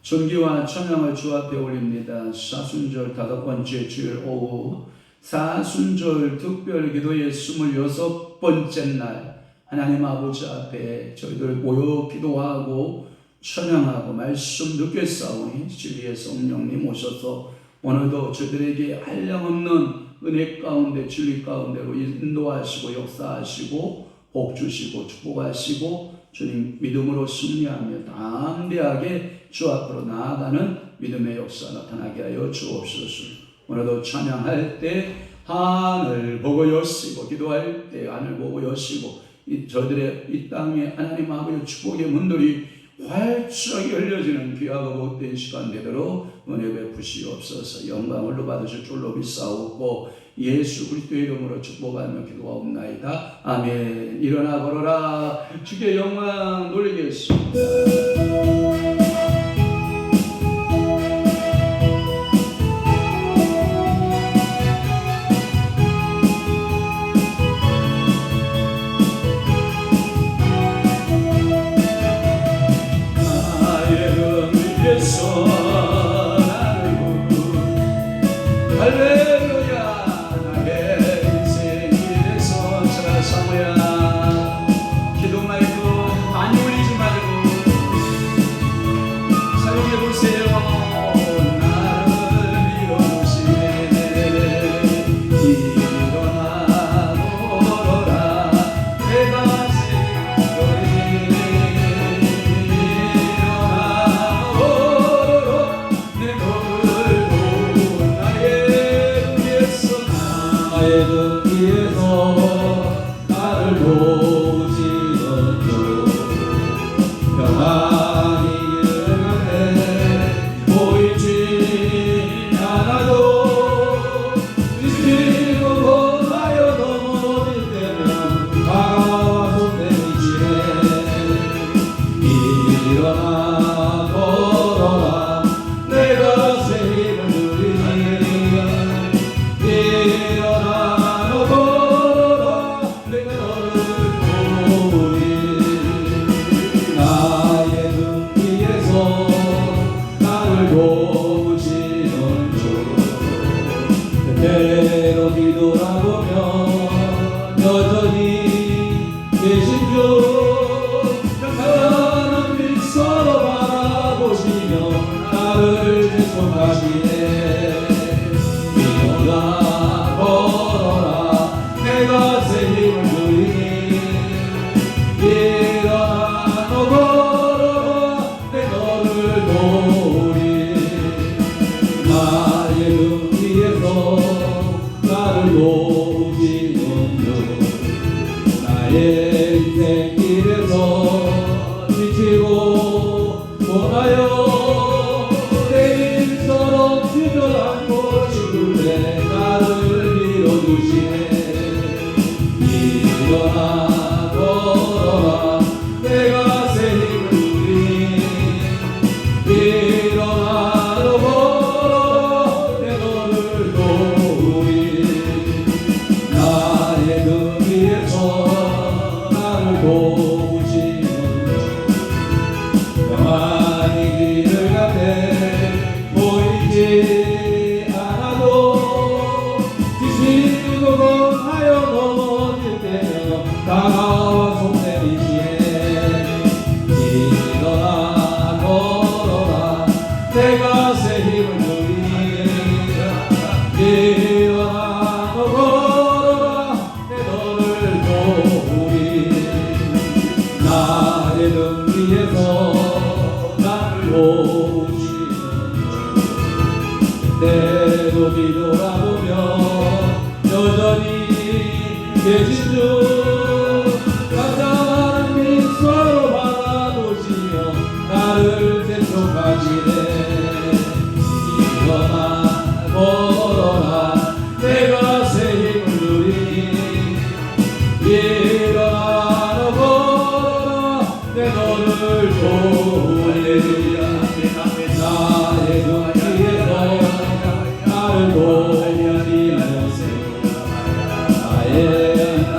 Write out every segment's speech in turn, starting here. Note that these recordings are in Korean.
존귀와 찬양을 주 앞에 올립니다. 사순절 5번째 주일 오후 사순절 특별 기도의 26번째 날 하나님 아버지 앞에 저희들 모여 기도하고 찬양하고 말씀 듣게 싸우니 진리의 성령님 오셔서 오늘도 저들에게 한량없는 은혜 가운데 진리 가운데로 인도하시고 역사하시고 복 주시고 축복하시고 주님 믿음으로 승리하며 담대하게 주 앞으로 나아가는 믿음의 역사 나타나게 하여 주옵소서. 오늘도 찬양할 때 하늘 보고 여시고 기도할 때 하늘 보고 여시고 저들의 이 땅에 하나님 아버지의 축복의 문들이 활짝 열려지는 귀하고 복된 시간 되도록 은혜 베푸시옵소서. 영광을 받으실 줄로 믿사옵고 예수 그리스도의 이름으로 축복하며 기도하옵나이다. 아멘. 일어나 걸어라. 주의 영광 돌리겠습니다.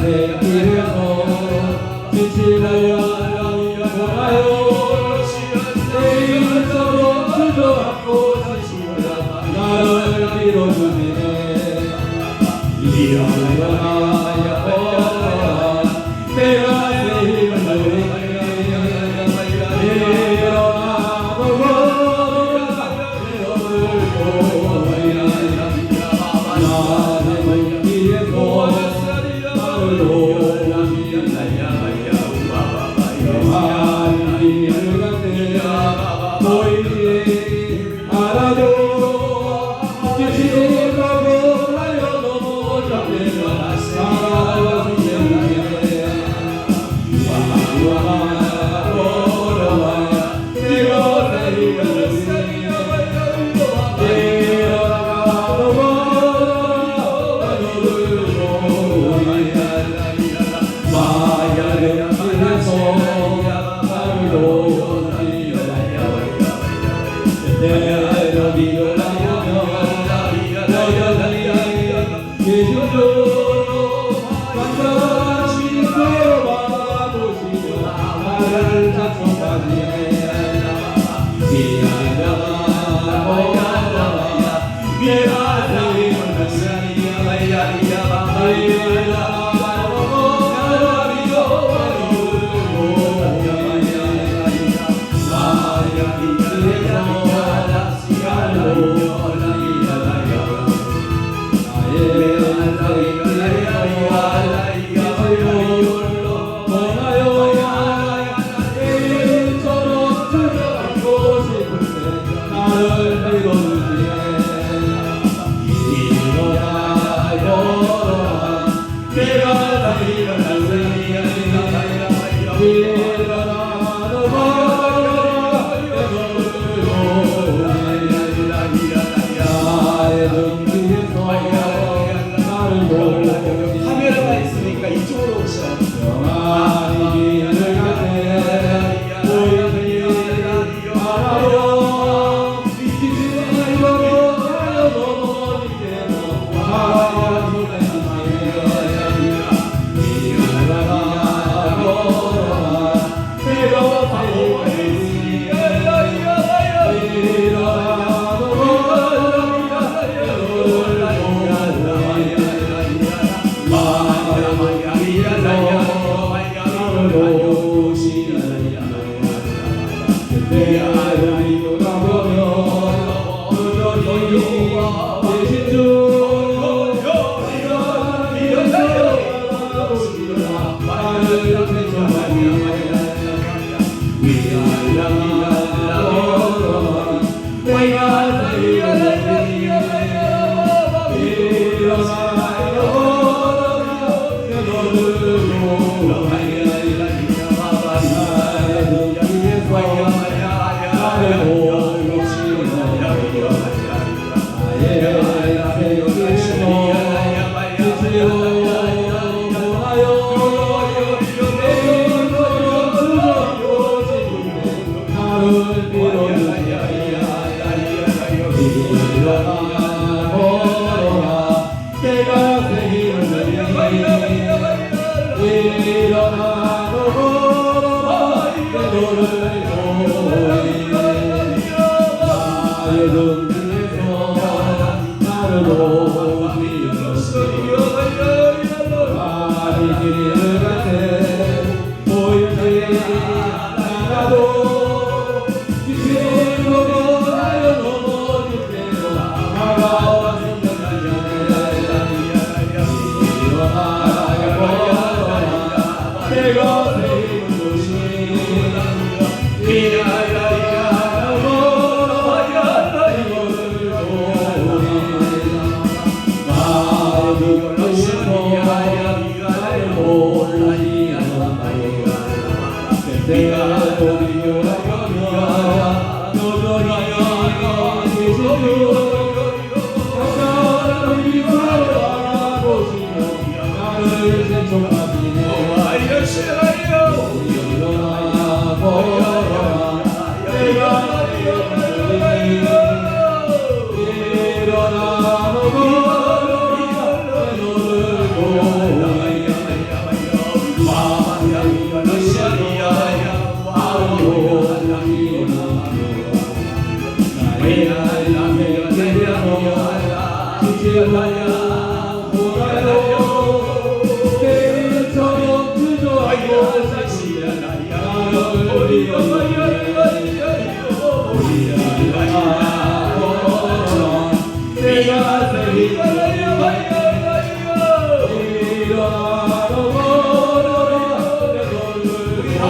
나의 보이지 않아도 지시가 보라여 넘어져내라 살아가는 내 와와와와 네가 카메라가 있으니까 이쪽으로 오셔.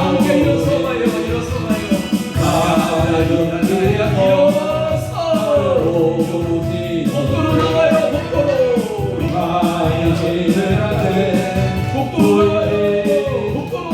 함께 일어서봐요. 복도로 나가요. 복도로 복도로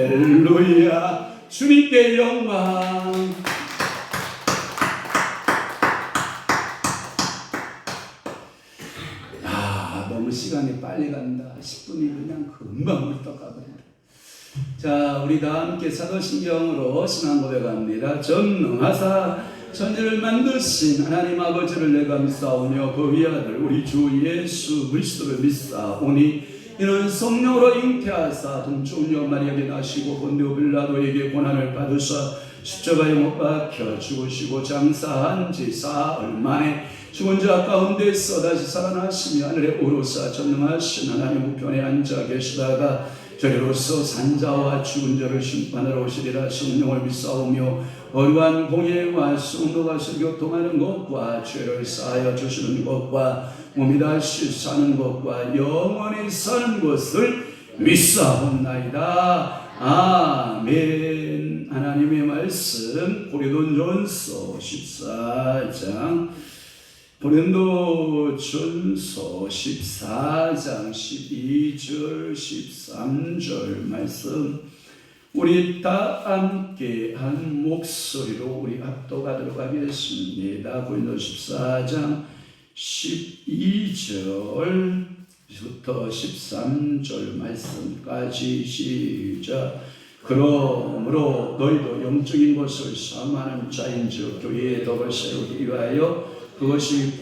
할렐루야. 주님께 영광. 너무 시간이 빨리 간다. 10분이 그냥 금방 훌떡 가버린다. 자, 우리 다 함께 사도신경으로 신앙 고백합니다. 전능하사 천지를 만드신 하나님 아버지를 내가 믿사오며 그 위아들 우리 주 예수 그리스도를 믿사오니 이는 성령으로 잉태하사 동초녀 마리아에게 나시고 본디오 빌라도에게 고난을 받으사 십자가에 못 박혀 죽으시고 장사한 지 사흘 만에 죽은 자 가운데서 다시 살아나시며 하늘에 오르사 전능하신 하나님 우편에 앉아 계시다가 저리로서 산자와 죽은 자를 심판하러 오시리라. 성령을 믿사오며 거룩한 공예와 성도가 교통하는 것과 죄를 사하여 주시는 것과 몸이 다시 사는 것과 영원히 사는 것을 믿사옵나이다. 아멘. 하나님의 말씀 고린도전서 14장 고린도전서 14장 12절 13절 말씀 우리 다 함께 한 목소리로 우리 합독하도록 하겠습니다. 고린도 14장 12절부터 13절 말씀까지 시작. 그러므로 너희도 영적인 것을 삼하는 자인즉 교회의 덕을 세우기 위하여 그것이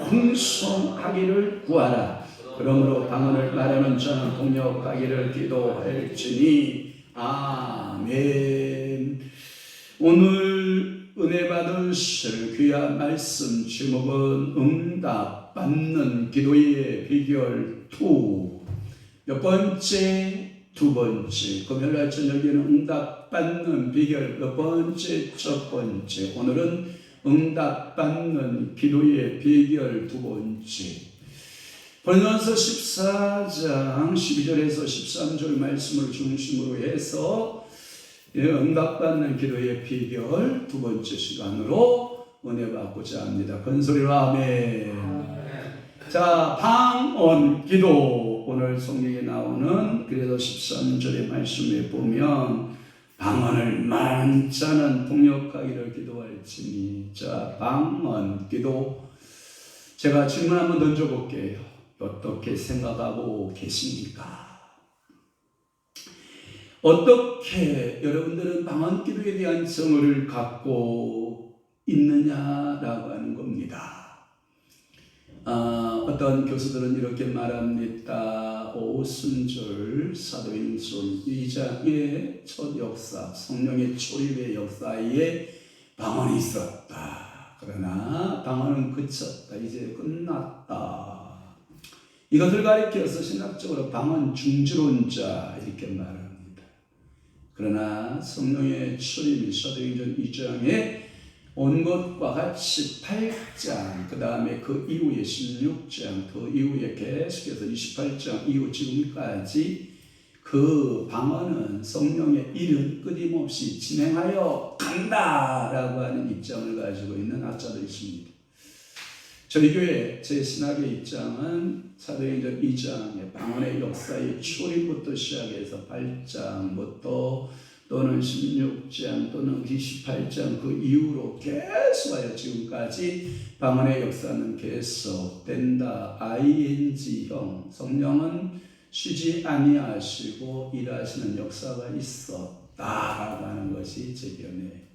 풍성하기를 구하라. 그러므로 방언을 말하는 자는 동력하기를 기도할지니. 아멘. 오늘 은혜 받으실 귀한 말씀 제목은 응답받는 기도의 비결 2. 몇 번째? 두 번째. 금요일날 저녁에는 응답받는 비결 몇 번째? 첫 번째. 오늘은 응답받는 기도의 비결 두 번째, 고린도전서 14장 12절에서 13절 말씀을 중심으로 해서 응답받는 기도의 비결 두 번째 시간으로 은혜 받고자 합니다. 큰 소리로 아멘. 자, 방언 기도. 오늘 성경에 나오는 그래도 13절의 말씀에 보면 방언을 말하는 자는 통역하기를 기도할지니. 자, 방언 기도. 제가 질문 한번 던져볼게요. 어떻게 생각하고 계십니까? 어떻게 여러분들은 방언 기도에 대한 정의를 갖고 있느냐라고 하는 겁니다. 어떤 교수들은 이렇게 말합니다. 오순절 사도행전 2장의 첫 역사, 성령의 초림의 역사에 방언이 있었다. 그러나 방언은 그쳤다. 이제 끝났다. 이것을 가리켜서 신학적으로 방언 중지론자 이렇게 말합니다. 그러나 성령의 초림이 사도행전 2장에 온 것과 같이 8장, 그 다음에 그 이후에 16장, 그 이후에 계속해서 28장 이후 지금까지 그 방언은 성령의 일은 끊임없이 진행하여 간다라고 하는 입장을 가지고 있는 학자들이 있습니다. 저희 교회 제 신학의 입장은 사도행전 2장의 방언의 역사의 초림부터 시작해서 8장부터 또는 16장 또는 28장 그 이후로 계속하여 지금까지 방언의 역사는 계속된다. ing형 성령은 쉬지 아니하시고 일하시는 역사가 있었다라고 하는 것이 제 견해예요.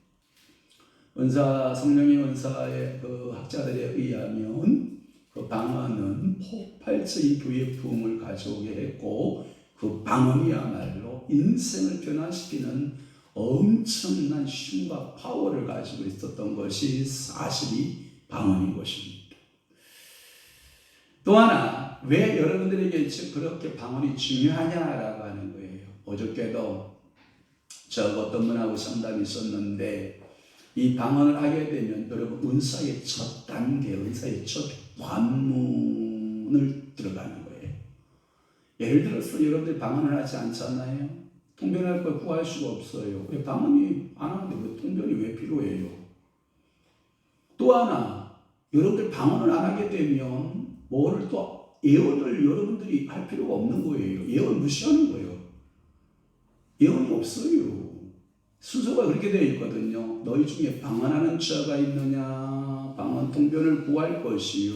은사, 성령의 은사의 그 학자들에 의하면 그 방언은 폭발적인 교회 부흥을 가져오게 했고 그 방언이야말로 인생을 변화시키는 엄청난 힘과 파워를 가지고 있었던 것이 사실이 방언인 것입니다. 또 하나, 왜 여러분들에게 그렇게 방언이 중요하냐라고 하는 거예요. 어저께도 저 어떤 분하고 상담이 있었는데 이 방언을 하게 되면 여러분 은사의 첫 단계, 은사의 첫 관문을 들어가는 거예요. 예를 들어서 여러분들이 방언을 하지 않잖아요. 통변할 걸 구할 수가 없어요. 왜 방언이 안 하는데 왜 통변이 왜 필요해요? 또 하나, 여러분들 방언을 안 하게 되면 뭐를 또 예언을 여러분들이 할 필요가 없는 거예요. 예언 무시하는 거예요. 예언이 없어요. 순서가 그렇게 되어 있거든요. 너희 중에 방언하는 자가 있느냐? 방언 통변을 구할 것이요.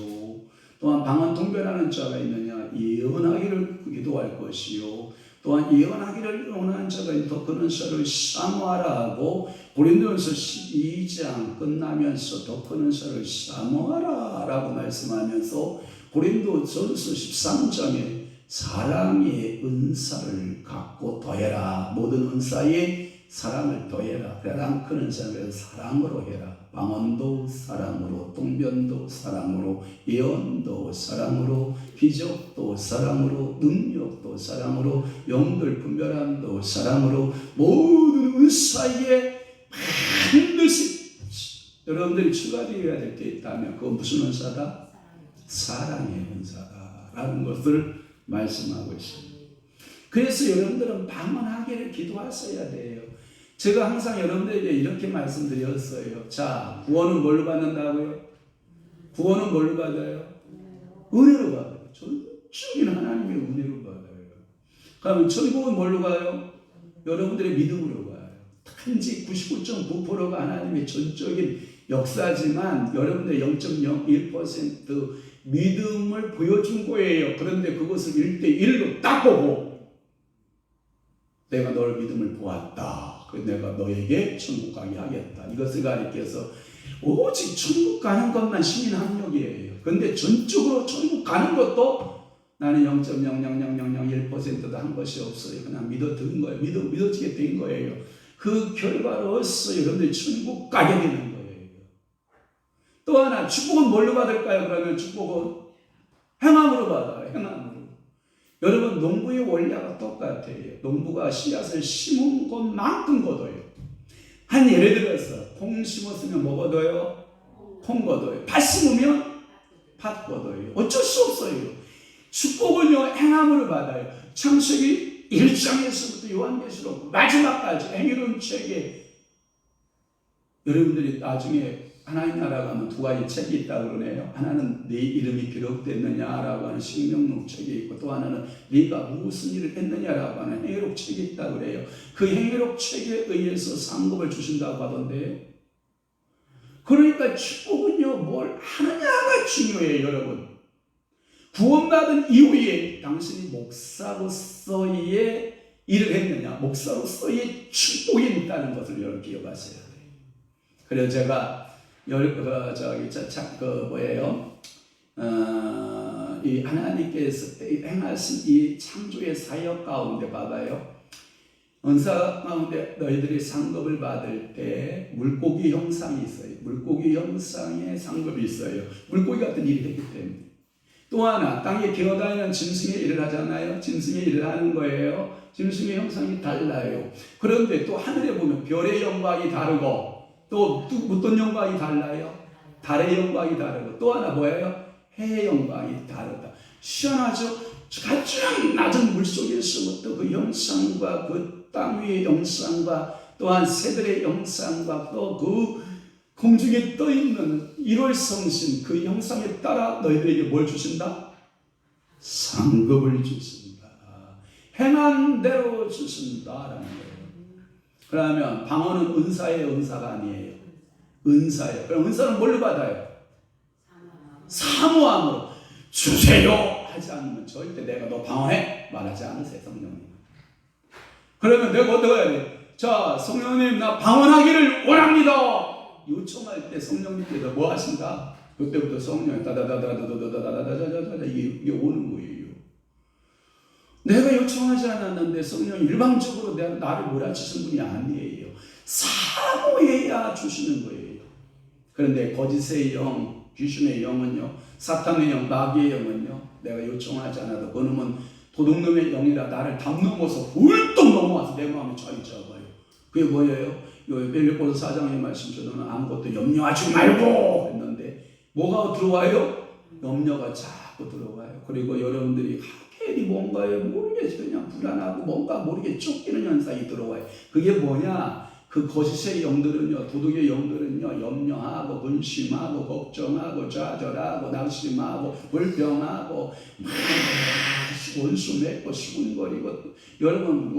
또한 방언 통변하는 자가 있느냐? 예언하기를 기도할 것이요. 또한 예언하기를 원하는 자가 있다. 그런 자를 사모하라고 고린도전서 12장 끝나면서 더 크는 자를 사모하라라고 말씀하면서 고린도전서 13장에 사랑의 은사를 갖고 더해라. 모든 은사에 사랑을 더해라. 가장 크는 자를 사랑으로 해라. 방언도 사랑으로, 통변도 사랑으로, 예언도 사랑으로, 기적도 사랑으로, 능력도 사랑으로, 영들 분별함도 사랑으로, 모든 은사에 반드시 여러분들이 추가되어야 될 게 있다면 그건 무슨 은사다? 사랑의 은사다라는 것을 말씀하고 있습니다. 그래서 여러분들은 방언하기를 기도하셔야 돼요. 제가 항상 여러분들에게 이렇게 말씀드렸어요. 자, 구원은 뭘로 받는다고요? 구원은 뭘로 받아요? 은혜로 받아요. 전적인 하나님의 은혜로 받아요. 그러면 천국은 뭘로 가요? 여러분들의 믿음으로 가요. 단지 99.9%가 하나님의 전적인 역사지만 여러분들의 0.01% 믿음을 보여준 거예요. 그런데 그것을 1대1로 딱 보고 내가 너를 믿음을 보았다. 내가 너에게 천국 가게 하겠다. 이것을 가리켜서 오직 천국 가는 것만 시민 합력이에요. 그런데 전적으로 천국 가는 것도 나는 0.00001%도 한 것이 없어요. 그냥 믿어든 거예요. 믿어지게 된 거예요. 그 결과로서 여러분들이 천국 가게 되는 거예요. 또 하나, 축복은 뭘로 받을까요? 그러면 축복은 행함으로 받아요. 행함으로. 여러분, 농부의 원리가 똑같아요. 농부가 씨앗을 심은 것만큼 거둬요. 한 예를 들어서 콩 심었으면 뭐 거둬요? 콩 걷어요. 팥 심으면 팥 걷어요. 어쩔 수 없어요. 축복은요 행함으로 받아요. 창세기 1장에서부터 요한계시록 마지막까지 행위론 책에 여러분들이 나중에 하나님 나라 가면 두 가지 책이 있다고 그러네요. 하나는 네 이름이 기록됐느냐라고 하는 생명록 책이 있고, 또 하나는 네가 무슨 일을 했느냐라고 하는 행위록 책이 있다고 그래요. 그 행위록 책에 의해서 상급을 주신다고 하던데요. 그러니까 축복은요 뭘 하느냐가 중요해요. 여러분, 구원받은 이후에 당신이 목사로서의 일을 했느냐, 목사로서의 축복이 있다는 것을 여러분 기억하셔야 돼요. 그래서 제가 이 하나님께서 행하신 이 창조의 사역 가운데 봐봐요. 은사 가운데 너희들이 상급을 받을 때 물고기 형상이 있어요. 물고기 형상의 상급이 있어요. 물고기 같은 일을 했기 때문에. 또 하나, 땅에 기어다니는 짐승의 일을 하잖아요. 짐승의 일을 하는 거예요. 짐승의 형상이 달라요. 그런데 또 하늘에 보면 별의 영광이 다르고, 또 어떤 영광이 달라요? 달의 영광이 다르고, 또 하나 뭐예요? 해의 영광이 다르다. 시원하죠? 가장 낮은 물속에서부터 그 영상과 그 땅 위의 영상과 또한 새들의 영상과 또 그 공중에 떠있는 1월 성신 그 영상에 따라 너희들에게 뭘 주신다? 상급을 주신다. 행한 대로 주신다라는 거예요. 그러면 방언은 은사예요, 은사가 아니에요? 은사예요. 그럼 은사는 뭘로 받아요? 사모함으로 주세요 하지 않으면 절대 내가 너 방언해 말하지 않으세요. 성령님. 그러면 내가 어떻게 해야 돼? 자, 성령님 나 방언하기를 원합니다. 요청할 때 성령님께서 뭐 하신다? 그때부터 성령이 다다다다다다다다다다다다다 이게 오는 거예요. 내가 요청하지 않았는데 성령이 일방적으로 나를 몰아치신 분이 아니에요. 사모해야 주시는 거예요. 그런데 거짓의 영, 귀신의 영은요, 사탄의 영, 마귀의 영은요, 내가 요청하지 않아도 그놈은 도둑놈의 영이라 나를 담 넘어서 훌떡 넘어와서 내 마음에 자리 잡아요. 그게 뭐예요? 빌립보서 4장의 말씀처럼 아무것도 염려하지 말고 했는데 뭐가 들어와요? 염려가 자꾸 들어와요. 그리고 여러분들이 괜히 뭔가에 모르게 그냥 불안하고 뭔가 모르게 쫓기는 현상이 들어와요. 그게 뭐냐? 그 거짓의 영들은요, 도둑의 영들은요, 염려하고 근심하고 걱정하고 좌절하고 낙심하고 불평하고 막 원수 맺고 시군거리고. 여러분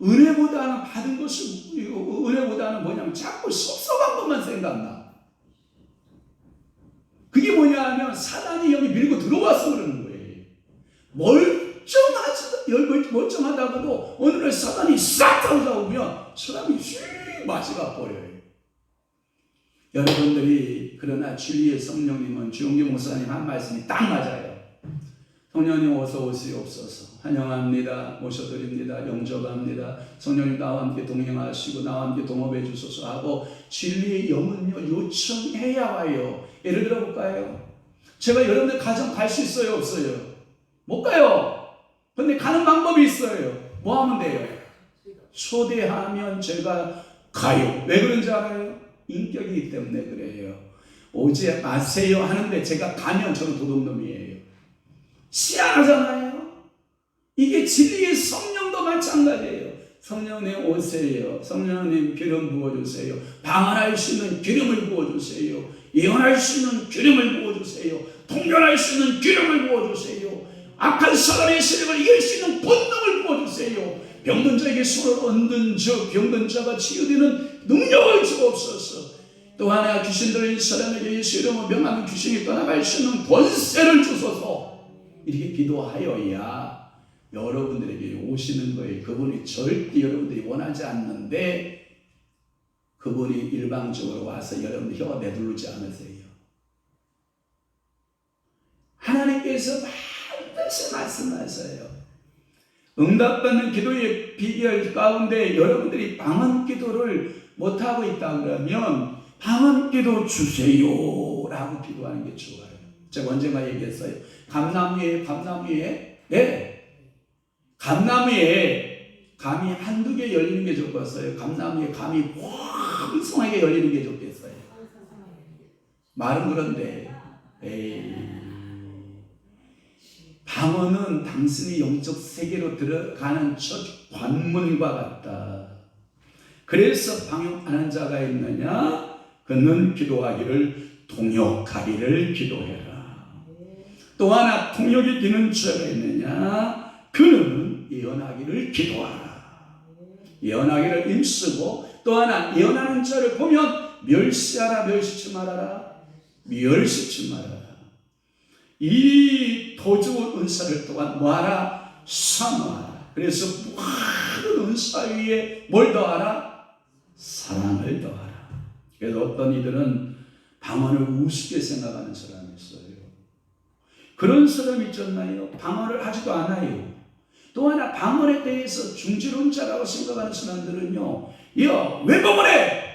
은혜보다는 받은 것이 은혜보다는 뭐냐면 자꾸 섭섭한 것만 생각나. 그게 뭐냐 하면 사단의 영이 밀고 들어와서 그러는 거예요. 멀쩡하다고도 어느 날 사단이 싹 들어오면 사람이 휙 맛이 가버려요. 여러분들이 그러나 진리의 성령님은 주용기 목사님 한 말씀이 딱 맞아요. 성령님 어서 오시옵소서. 환영합니다. 모셔드립니다. 영접합니다. 성령님 나와 함께 동행하시고 나와 함께 동업해 주소서 하고 진리의 영은요 요청해야 와요. 예를 들어 볼까요? 제가 여러분들 가정 갈 수 있어요? 없어요? 못 가요. 근데 가는 방법이 있어요. 뭐 하면 돼요? 초대하면 제가 가요. 왜 그런지 알아요? 인격이기 때문에 그래요. 오지 마세요 하는데 제가 가면 저는 도둑놈이에요. 희한하잖아요. 이게 진리의 성령도 마찬가지예요. 성령님 오세요. 성령님 기름 부어주세요. 방언할 수 있는 기름을 부어주세요. 예언할 수 있는 기름을 부어주세요. 통변할 수 있는 기름을 부어주세요. 악한 사단의 세력을 이길 수 있는 본능을 부어주세요. 병든 자에게 손을 얹는 저 병든 자가 치유되는 능력을 주옵소서. 또 하나 귀신 들린 사람에게 예수 이름으로 명하는 귀신이 떠나갈 수 있는 권세를 주소서. 이렇게 기도하여야 여러분들에게 오시는 거예요. 그분이 절대 여러분들이 원하지 않는데 그분이 일방적으로 와서 여러분들 혀 내두르지 않으세요. 하나님께서 반드시 말씀하세요. 응답받는 기도의 비결 가운데 여러분들이 방언 기도를 못하고 있다 그러면 방언 기도 주세요 라고 기도하는 게 좋아요. 제가 언젠가 얘기했어요. 감나무에 감이 한두 개 열리는 게 좋겠어요? 감나무에 감이 왕성하게 열리는 게 좋겠어요? 말은 그런데 에이, 방언은 당신이 영적 세계로 들어가는 첫 관문과 같다. 그래서 방언하는 자가 있느냐? 그는 기도하기를 통역하기를 기도해라. 또 하나 통역이 되는 자가 있느냐? 그는 예언하기를 기도하라. 예언하기를 힘쓰고, 또 하나 예언하는 자를 보면 멸시하라. 멸시치 말아라. 멸시치 말아라. 이 도주 은사를 또한 뭐하라? 사모하라. 그래서 모든 은사 위에 뭘 더하라? 사랑을 더하라. 그래서 어떤 이들은 방언을 우습게 생각하는 사람이 있어요. 그런 사람이 있잖아요. 방언을 하지도 않아요. 또 하나 방언에 대해서 중지론자라고 생각하는 사람들은요, 야, 왜 방언해?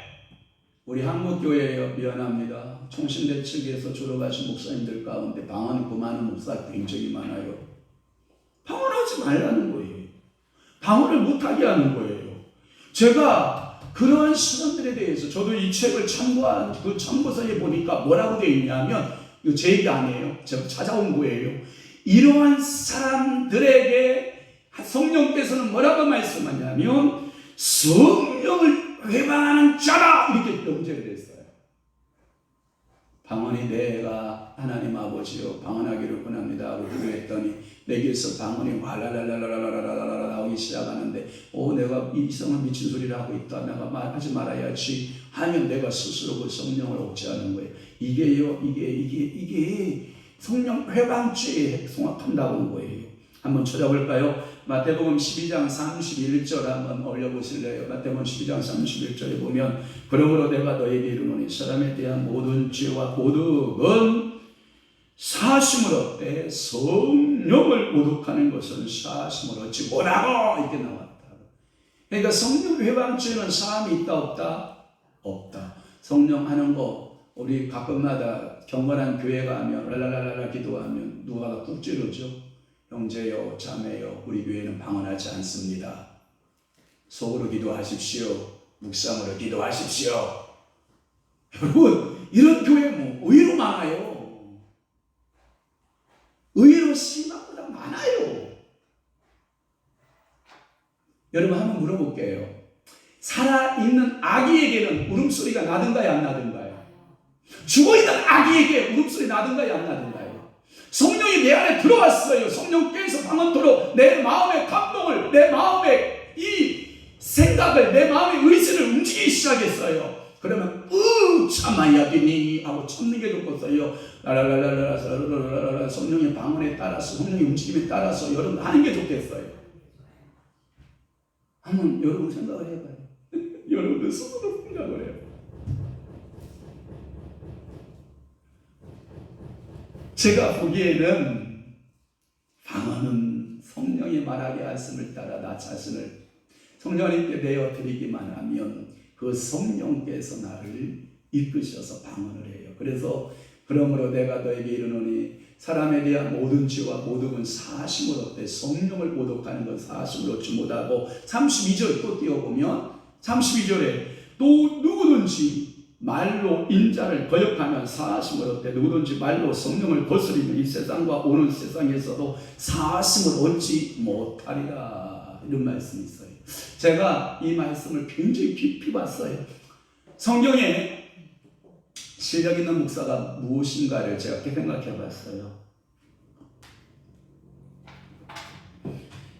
우리 한국교회에요. 미안합니다. 총신대 측에서 졸업하신 목사님들 가운데 방언 그만한 목사 굉장히 많아요. 방언하지 말라는 거예요. 방언을 못하게 하는 거예요. 제가 그러한 사람들에 대해서 저도 이 책을 참고한 그 참고서에 보니까 뭐라고 되어 있냐면, 이거 제 얘기 아니에요. 제가 찾아온 거예요. 이러한 사람들에게 성령께서는 뭐라고 말씀하냐면 성령을 회방하는 자다 이렇게 명제를 했어요. 방언이 내가 하나님 아버지요 방언하기를 원합니다 하고 기도했더니 내게서 방언이 와라라라라라라라라 나오기 시작하는데 내가 이상한 미친 소리를 하고 있다. 내가 하지 말아야지 하면 내가 스스로 그 성령을 억제하는 거예요. 이게 성령 회방죄에 송합한다고 거예요. 한번 찾아볼까요? 마태복음 12장 31절 한번 올려보실래요? 마태복음 12장 31절에 보면 그러므로 내가 너에게 이르노니 사람에 대한 모든 죄와 모독은 사심을 얻되 성령을 모독하는 것은 사심을 얻지 못하고 이렇게 나왔다. 그러니까 성령 회방죄는 사함이 있다 없다? 없다. 성령 하는 거 우리 가끔마다 경건한 교회 가면 랄랄랄라 기도하면 누가 꾹 찌르죠. 형제요 자매요 우리 교회는 방언하지 않습니다. 속으로 기도하십시오. 묵상으로 기도하십시오. 여러분 이런 교회 뭐 의외로 많아요. 의외로 생각보다 많아요. 여러분 한번 물어볼게요. 살아있는 아기에게는 울음소리가 나든가요 안 나든가요? 죽어있는 아기에게 울음소리 나든가요 안 나든가요? 성령이 내 안에 들어왔어요. 성령께서 방언토로 내 마음의 감동을, 내 마음의 이 생각을, 내 마음의 의지를 움직이기 시작했어요. 그러면 참아야 되니 하고 참는 게 좋겠어요. 라라라라라라라라라 성령의 방언에 따라서, 성령의 움직임에 따라서 여러분 하는 게 좋겠어요. 한번 여러분 생각을 해봐요. 여러분들 스스로 생각을 해요. 제가 보기에는 방언은 성령이 말하게 하심을 따라 나 자신을 성령님께 내어드리기만 하면 그 성령께서 나를 이끄셔서 방언을 해요. 그래서 그러므로 내가 너에게 이르노니 사람에 대한 모든 죄와 모독은 사심을 얻되 성령을 모독하는 건 사심을 얻지 못하고 32절 또 띄워보면 32절에 또 누구든지 말로 인자를 거역하면 사하심을 얻되 누구든지 말로 성령을 거스리면 이 세상과 오는 세상에서도 사하심을 얻지 못하리라. 이런 말씀이 있어요. 제가 이 말씀을 굉장히 깊이 봤어요. 성경에 실력 있는 목사가 무엇인가를 제가 생각해 봤어요.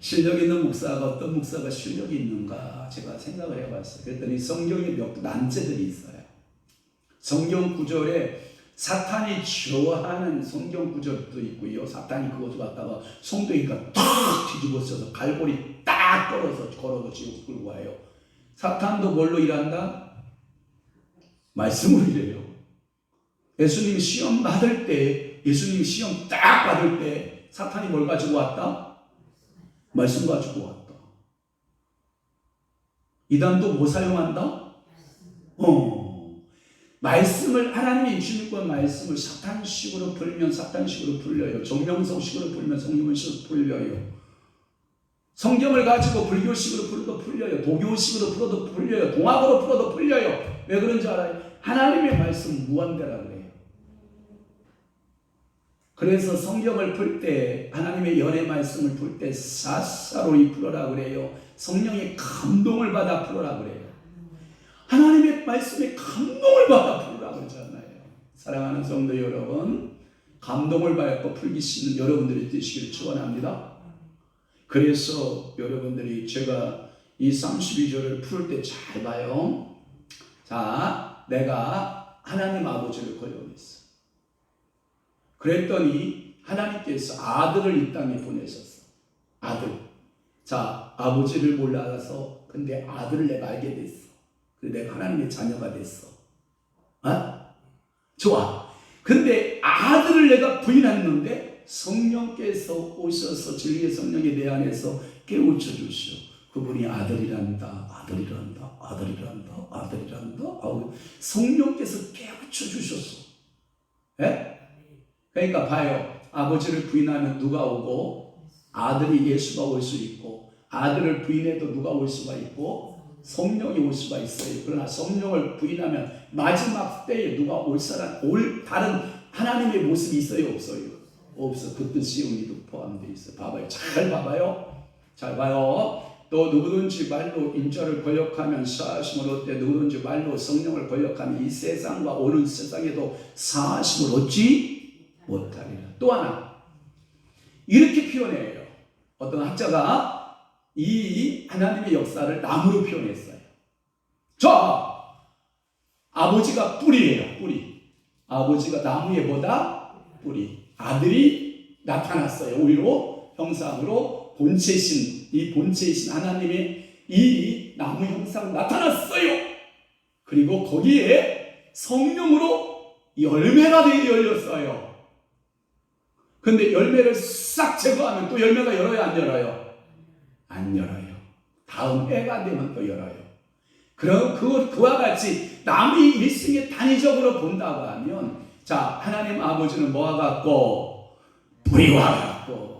실력 있는 목사가 어떤 목사가 실력이 있는가 제가 생각을 해봤어요. 그랬더니 성경에 몇 난제들이 있어요. 성경 구절에 사탄이 좋아하는 성경 구절도 있고요. 사탄이 그것을 갖다가 성도니까 탁 뒤집어 써서 갈고리 딱 걸어서 지옥 끌고 와요. 사탄도 뭘로 일한다? 말씀으로 일해요. 예수님이 시험 받을 때, 예수님이 시험 딱 받을 때 사탄이 뭘 가지고 왔다? 말씀 가지고 왔다. 이단도 뭐 사용한다? 말씀을 하나님의 주님권 말씀을 사탄식으로 풀면 사탄식으로 풀려요. 정명성식으로 풀면 정명성식으로 풀려요. 성경을 가지고 불교식으로 풀어도 풀려요. 도교식으로 풀어도 풀려요. 동학으로 풀어도 풀려요. 왜 그런지 알아요? 하나님의 말씀 무한대라 그래요. 그래서 성경을 풀 때, 하나님의 연애 말씀을 풀 때 사사로이 풀어라 그래요. 성령의 감동을 받아 풀어라 그래요. 하나님의 말씀에 감동을 받아 풀어라 그러잖아요. 사랑하는 성도 여러분, 감동을 받고 풀기 쉬는 여러분들이 되시기를 축원합니다. 그래서 여러분들이 제가 이 32절을 풀 때 잘 봐요. 자, 내가 하나님 아버지를 고려했어. 그랬더니 하나님께서 아들을 이 땅에 보내셨어. 아들. 자, 아버지를 몰라서 근데 아들을 내가 알게 됐어. 그래서 내가 하나님의 자녀가 됐어. 좋아. 근데 아들을 내가 부인했는데 성령께서 오셔서 진리의 성령이 내 안에서 깨우쳐 주시오. 그분이 아들이란다, 아들이란다, 아들이란다, 아들이란다. 성령께서 깨우쳐 주셨어. 예? 그러니까 봐요. 아버지를 부인하면 누가 오고, 아들이 예수가 올 수 있고, 아들을 부인해도 누가 올 수가 있고, 성령이 올 수가 있어요. 그러나 성령을 부인하면 마지막 때에 누가 다른 하나님의 모습이 있어요, 없어요? 없어. 그 뜻이 여기도 포함되어 있어. 봐봐요. 잘 봐봐요. 잘 봐요. 또 누구든지 말로 인자를 거역하면 사하심을 얻되 누구든지 말로 성령을 거역하면 이 세상과 오는 세상에도 사하심을 얻지 못하리라. 또 하나 이렇게 표현해요. 어떤 학자가 이 하나님의 역사를 나무로 표현했어요. 자, 아버지가 뿌리예요. 뿌리. 아버지가 나무에 뭐다? 뿌리. 아들이 나타났어요. 오히려 형상으로 본체신, 이 본체이신 하나님의 이 나무 형상 나타났어요. 그리고 거기에 성령으로 열매가 열렸어요. 근데 열매를 싹 제거하면 또 열매가 열어요, 안 열어요? 안 열어요. 다음 해가 되면 또 열어요. 그럼 그와 같이 남이 일생에 단위적으로 본다고 하면, 자, 하나님 아버지는 뭐가 같고? 뿌리와 같고,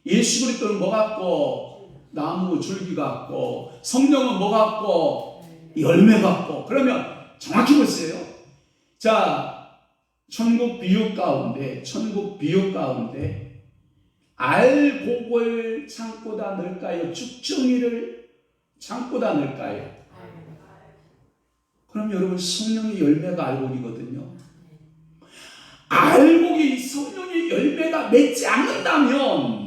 예수 그리스도는 뭐 같고? 나무 줄기 같고, 성령은 뭐 같고? 열매 같고. 그러면 정확히 보세요. 자, 천국 비유 가운데 알곡을 창고다 넣을까요? 죽정이를 창고다 넣을까요? 그럼 여러분, 성령의 열매가 알곡이거든요. 알곡이 성령의 열매가 맺지 않는다면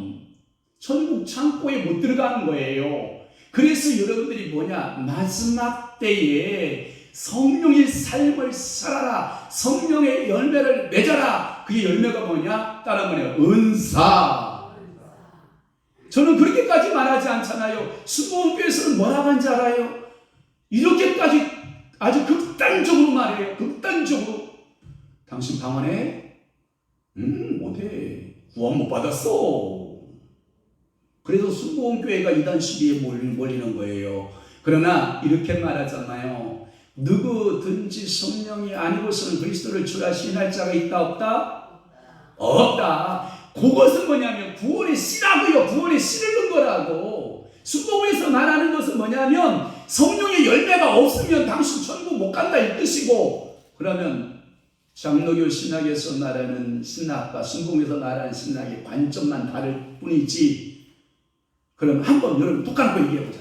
천국 창고에 못 들어가는 거예요. 그래서 여러분들이 마지막 때에 성령의 삶을 살아라, 성령의 열매를 맺어라. 그게 열매가 뭐냐? 따라 뭐냐? 은사. 저는 그렇게까지 말하지 않잖아요. 수고원교에서는 뭐라고 하는지 알아요? 이렇게까지 아주 극단적으로 말해요. 극단적으로. 당신 방언해? 못해. 구원 못 받았어. 그래서 수고원교회가 이단 시비에 몰리는 거예요. 그러나 이렇게 말하잖아요. 누구든지 성령이 아니고서는 그리스도를 주라 시인할 자가 있다 없다? 없다. 그것은 뭐냐면 구원의 씨라고요. 구원의 씨를 넣은 거라고. 수고에서 말하는 것은 뭐냐면 성령의 열매가 없으면 당신 천국 못 간다 이 뜻이고, 그러면 장로교 신학에서 말하는 신학과 순공에서 말하는 신학의 관점만 다를 뿐이지. 그럼 한번 여러분 똑같은 거 얘기해보자.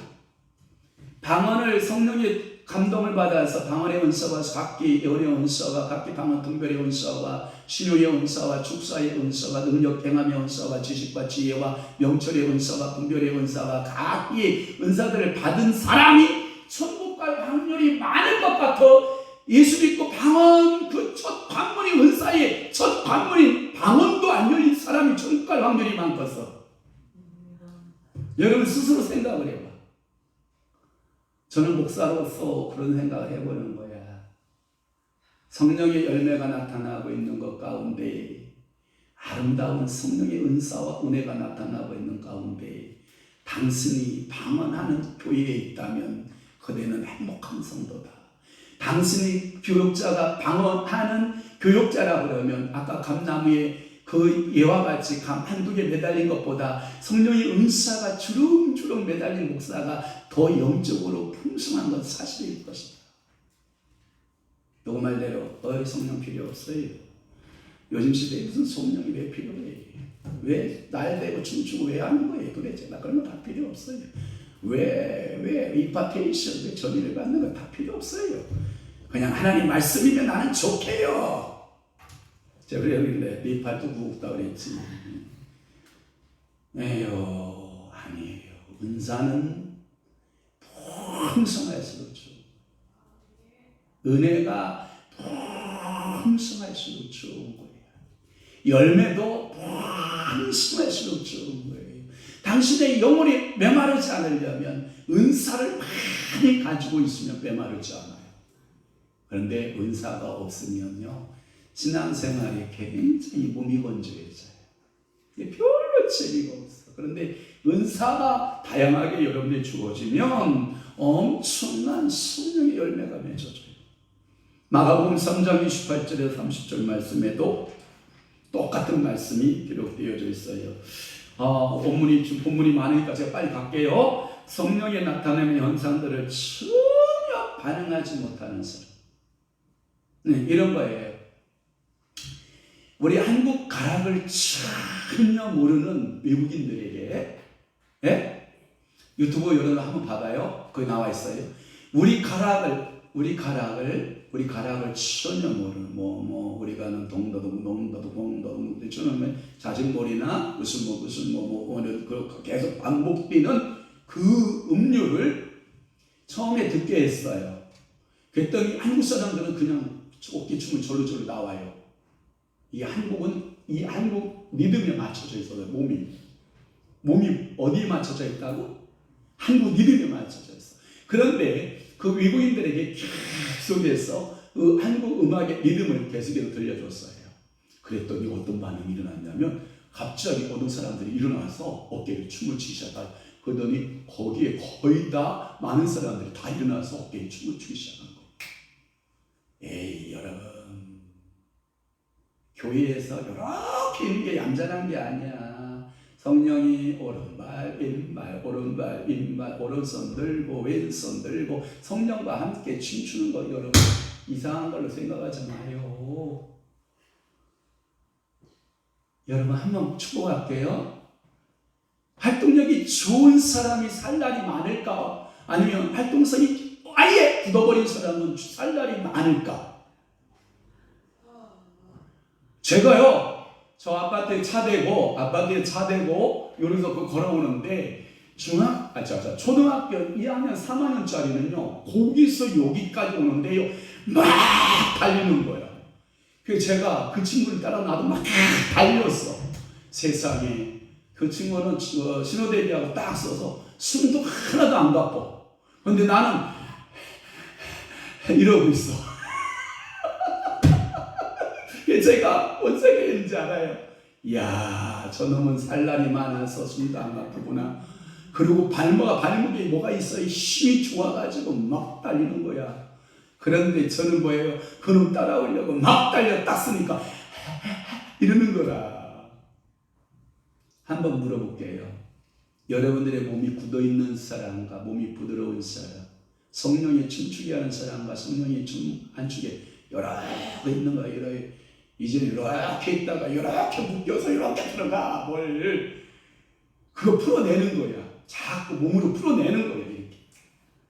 방언을 성령의 감동을 받아서 방언의 은사와 각기 열의 은사와 각기 방언 분별의 은사와 신유의 은사와 축사의 은사와 능력 행함의 은사와 지식과 지혜와 명철의 은사와 분별의 은사와 각기 은사들을 받은 사람이 천국 갈 확률이 많을 것 같아. 예수 믿고 방언 그 첫 관문이 은사의 첫 관문인 방언도 안 열린 사람이 천국 갈 확률이 많겠어. 여러분 스스로 생각을 해봐. 저는 목사로서 그런 생각을 해보는 거야. 성령의 열매가 나타나고 있는 것 가운데, 아름다운 성령의 은사와 은혜가 나타나고 있는 가운데 당신이 방언하는 교회에 있다면 그대는 행복한 성도다. 당신이 교육자가 방언하는 교육자라 그러면 아까 감나무에 그 예와 같이 감 한두 개 매달린 것보다 성령의 은사가 주렁주렁 매달린 목사가 더 영적으로 풍성한 건 사실일 것이다. 요 말대로 성령 필요 없어요. 요즘 시대에 무슨 성령이 왜 필요해? 왜 날대고 춤추고 왜 하는 거예요? 도대체 나 그런 거 다 필요 없어요. 왜 임파테이션, 왜 전의를 받는 거 다 필요 없어요. 그냥 하나님 말씀이면 나는 좋게요. 제가 그래 네 팔도 무겁다 그랬지. 에요, 아니에요. 은사는 풍성할수록 좋은 거예요. 은혜가 풍성할수록 좋은 거예요. 열매도 풍성할수록 좋은 거예요. 당신의 영혼이 메마르지 않으려면 은사를 많이 가지고 있으면 메마르지 않아요. 그런데 은사가 없으면요, 신앙생활이 굉장히 몸이 건조해져요. 별로 재미가 없어. 그런데 은사가 다양하게 여러분에게 주어지면 엄청난 성령의 열매가 맺어져요. 마가복음 3장 28절에서 30절 말씀에도 똑같은 말씀이 기록되어져 있어요. 본문이 많으니까 제가 빨리 갈게요. 성령의 나타내는 현상들을 전혀 반응하지 못하는 사람. 네, 이런 거예요. 우리 한국 가락을 전혀 모르는 외국인들에게, 예? 유튜브 여러분 한번 봐봐요. 거기 나와 있어요. 우리 가락을 전혀 모르는, 우리가는 동도동, 저는 자진몰이나 계속 반복되는 그 음료를 처음에 듣게 했어요. 그랬더니 한국 사람들은 그냥 어깨춤을 절로 나와요. 이 한국 리듬에 맞춰져 있어요. 몸이 어디에 맞춰져 있다고? 한국 리듬에 맞춰져 있어. 그런데 그 외국인들에게 계속해서 그 한국 음악의 리듬을 계속해서 들려줬어요. 그랬더니 어떤 반응이 일어났냐면 갑자기 어떤 사람들이 일어나서 어깨를 춤을 추기 시작하고, 그러더니 거기에 거의 다 많은 사람들이 다 일어나서 어깨에 춤을 추기 시작한 거예요. 에이 여러분, 교회에서 이렇게 있는 게 얌전한 게 아니야. 성령이 오른발 왼발 오른발 왼발 오른손 들고 왼손 들고 성령과 함께 춤추는 거 여러분 이상한 걸로 생각하지 마요. 여러분 한번 축복할게요. 활동력이 좋은 사람이 살 날이 많을까? 아니면 활동성이 아예 굳어버린 사람은 살 날이 많을까? 제가요, 저 아파트에 차 대고 여기서 걸어오는데 초등학교 2학년 3학년짜리는요 거기서 여기까지 오는데요 막 달리는 거야. 그래서 제가 그 친구를 따라 나도 막 달렸어. 세상에 그 친구는 신호대비하고 딱 서서 숨도 하나도 안 가빠. 그런데 나는 이러고 있어. 제가 뭔 생각인지 알아요. 이야, 저놈은 살 날이 많아서 숨도 안 막히구나. 그리고 발목에 뭐가 있어요. 힘이 좋아가지고 막 달리는 거야. 그런데 저는 뭐예요? 그놈 따라오려고 막 달려 딱 쓰니까 이러는 거라. 한번 물어볼게요. 여러분들의 몸이 굳어있는 사람과 몸이 부드러운 사람, 성령이 춤추게 하는 사람과 성령이 춤 안 추게 이렇게 있는 거예요. 이제 이렇게 있다가 이렇게 묶여서 이렇게 들어가 그거 풀어내는 거야. 자꾸 몸으로 풀어내는 거야. 이렇게.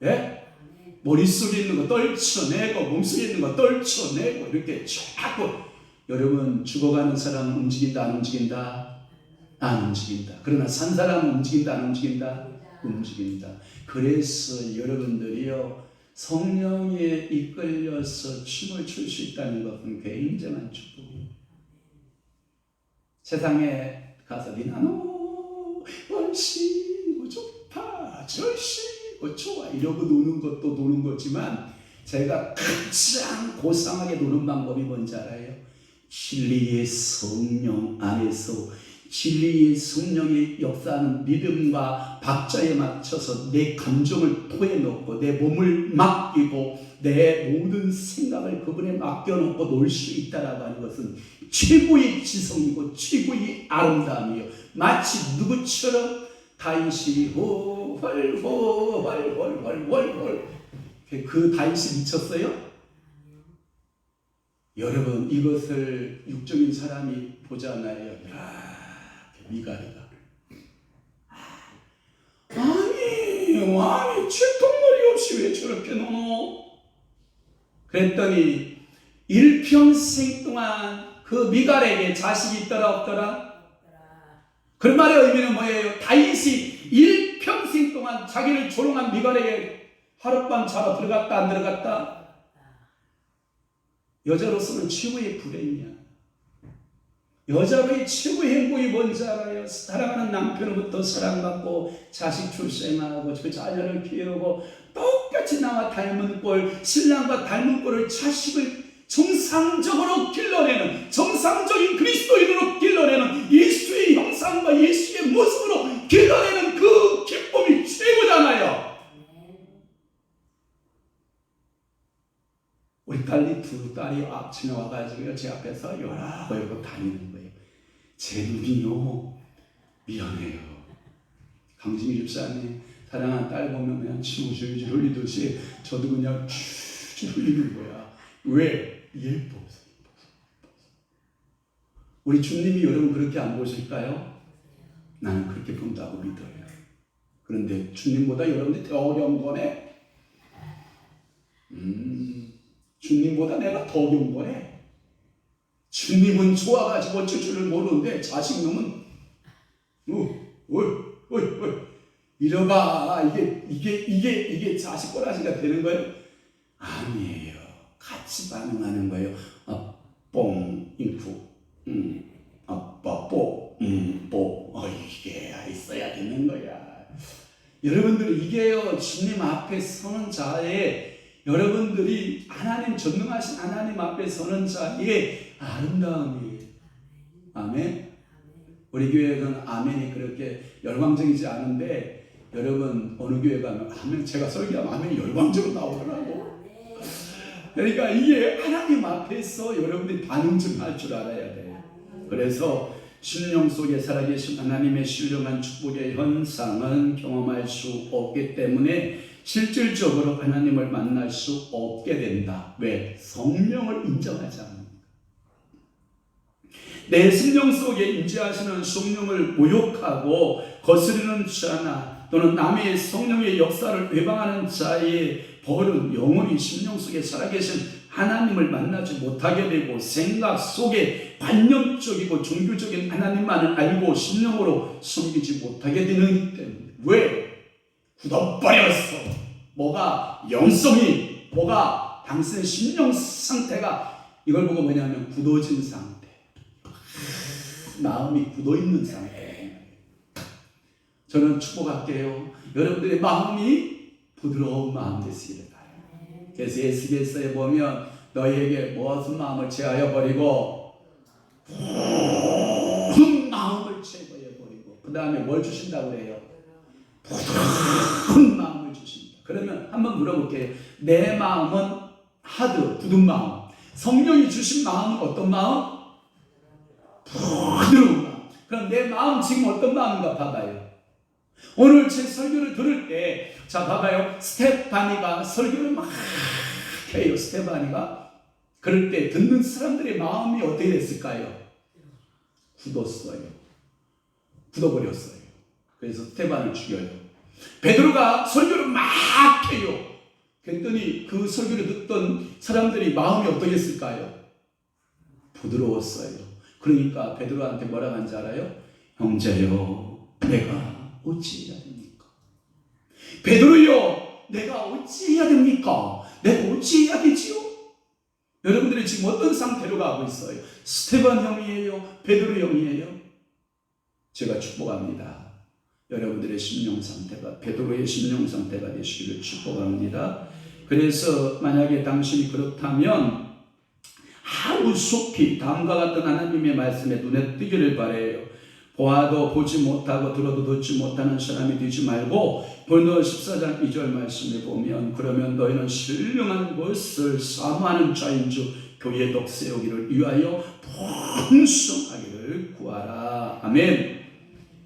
예? 머릿속에 있는 거 떨쳐내고 몸속에 있는 거 떨쳐내고 이렇게 자꾸. 여러분 죽어가는 사람은 움직인다 안 움직인다? 안 움직인다. 그러나 산 사람은 움직인다 안 움직인다? 움직인다. 그래서 여러분들이요 성령에 이끌려서 춤을 출 수 있다는 것은 굉장한 축복이에요. 세상에 가서 니나노 원시고 좋다 절시고 좋아 이러고 노는 것도 노는 거지만 제가 가장 고상하게 노는 방법이 뭔지 알아요? 진리의 성령 안에서 진리의 성령의 역사하는 믿음과 박자에 맞춰서 내 감정을 토해놓고 내 몸을 맡기고 내 모든 생각을 그분에 맡겨놓고 놀 수 있다라고 하는 것은 최고의 지성이고 최고의 아름다움이에요. 마치 누구처럼 다윗이 홀홀홀홀홀홀 그 다윗이 미쳤어요? 여러분 이것을 육적인 사람이 보잖아요. 이렇게 미가리가 아니 칠통머리 없이 왜 저렇게 노노? 그랬더니 일평생 동안 그 미갈에게 자식이 있더라 없더라? 그 말의 의미는 뭐예요? 다윗이 일평생 동안 자기를 조롱한 미갈에게 하룻밤 자러 들어갔다 안 들어갔다? 여자로서는 최고의 불행이야. 여자로의 최고의 행복이 뭔지 알아요? 사랑하는 남편으로부터 사랑받고 자식 출생하고 그 자녀를 키우고 똑같이 나와 닮은 꼴, 신랑과 닮은 꼴을 자식을 정상적으로 길러내는, 정상적인 그리스도인으로 길러내는, 예수의 형상과 예수의 모습으로 길러내는 그 기쁨이 최고잖아요. 우리 딸이 두 딸이 아침에 와가지고요, 제 앞에서 이러고 다니는 거예요. 제 눈이요, 미안해요. 강진희 집사님, 사랑하는 딸 보면 그냥 침 줄줄 흘리듯이 저도 그냥 줄줄 흘리는 거야. 왜? 예뻐서. 우리 주님이 여러분 그렇게 안 보실까요? 나는 그렇게 본다고 믿어요. 그런데 주님보다 여러분이 더 어려운 거네? 주님보다 내가 더 어려운 거네? 주님은 좋아가지고 어쩔 줄을 모르는데 자식놈은 이러봐. 이게 자식 꼬라지가 되는 거예요? 아니에요. 같이 반응하는 거예요. 뽕, 인프, 아빠, 뽀, 이게 있어야 되는 거야. 여러분들 이게요, 주님 앞에 서는 자의, 여러분들이 하나님, 전능하신 하나님 앞에 서는 자의 아름다움이에요. 아멘. 우리 교회는 아멘이 그렇게 열광적이지 않은데, 여러분 어느 교회 가면 아멘, 제가 설교하면 아멘이 열광적으로 나오더라고. 그러니까 이게 하나님 앞에서 여러분들이 반응 좀 할 줄 알아야 돼요. 그래서 심령 속에 살아계신 하나님의 신령한 축복의 현상은 경험할 수 없기 때문에 실질적으로 하나님을 만날 수 없게 된다. 왜? 성령을 인정하지 않습니까? 내 심령 속에 임재하시는 성령을 모욕하고 거스르는 자나 또는 남의 성령의 역사를 외방하는 자의 벌은 영원히 심령 속에 살아계신 하나님을 만나지 못하게 되고, 생각 속에 관념적이고 종교적인 하나님만을 알고 심령으로 섬기지 못하게 되는 때문에. 왜? 굳어버렸어. 뭐가? 영성이, 뭐가? 당신의 심령 상태가, 이걸 보고 뭐냐면 굳어진 상태, 마음이 굳어있는 상태. 저는 축복할게요. 여러분들의 마음이 부드러운 마음 되시기를 바라요. 그래서 에스겔서에 보면 너희에게 무엇은 마음을 제하여 버리고 부드러운 마음을 제거해 버리고, 그 다음에 뭘 주신다고 그래요? 부드러운 마음을 주신다. 그러면 한번 물어볼게요. 내 마음은 하드, 굳은 마음. 성령이 주신 마음은 어떤 마음? 부드러운 마음. 그럼 내 마음 지금 어떤 마음인가 봐봐요. 오늘 제 설교를 들을 때, 자 봐봐요. 스테파니가 설교를 막 해요. 스테파니가 그럴 때 듣는 사람들의 마음이 어떻게 됐을까요? 굳었어요. 굳어버렸어요. 그래서 스테반을 죽여요. 베드로가 설교를 막 해요. 그랬더니 그 설교를 듣던 사람들이 마음이 어떻게 했을까요? 부드러웠어요. 그러니까 베드로한테 뭐라고 한지 알아요? 형제여, 내가 어찌해야 됩니까? 베드로요, 내가 어찌해야 됩니까? 내가 어찌해야 되지요? 여러분들이 지금 어떤 상태로 가고 있어요? 스테반 형이에요? 베드로 형이에요? 제가 축복합니다. 여러분들의 심령 상태가 베드로의 심령 상태가 되시기를 축복합니다. 그래서 만약에 당신이 그렇다면 하루속히 다음과 같은 하나님의 말씀에 눈에 띄기를 바라요. 보아도 보지 못하고 들어도 듣지 못하는 사람이 되지 말고, 본더 14장 2절 말씀에 보면 그러면 너희는 신령한 것을 사모하는 자인 줄 교회 덕 세우기를 위하여 풍성하기를 구하라. 아멘.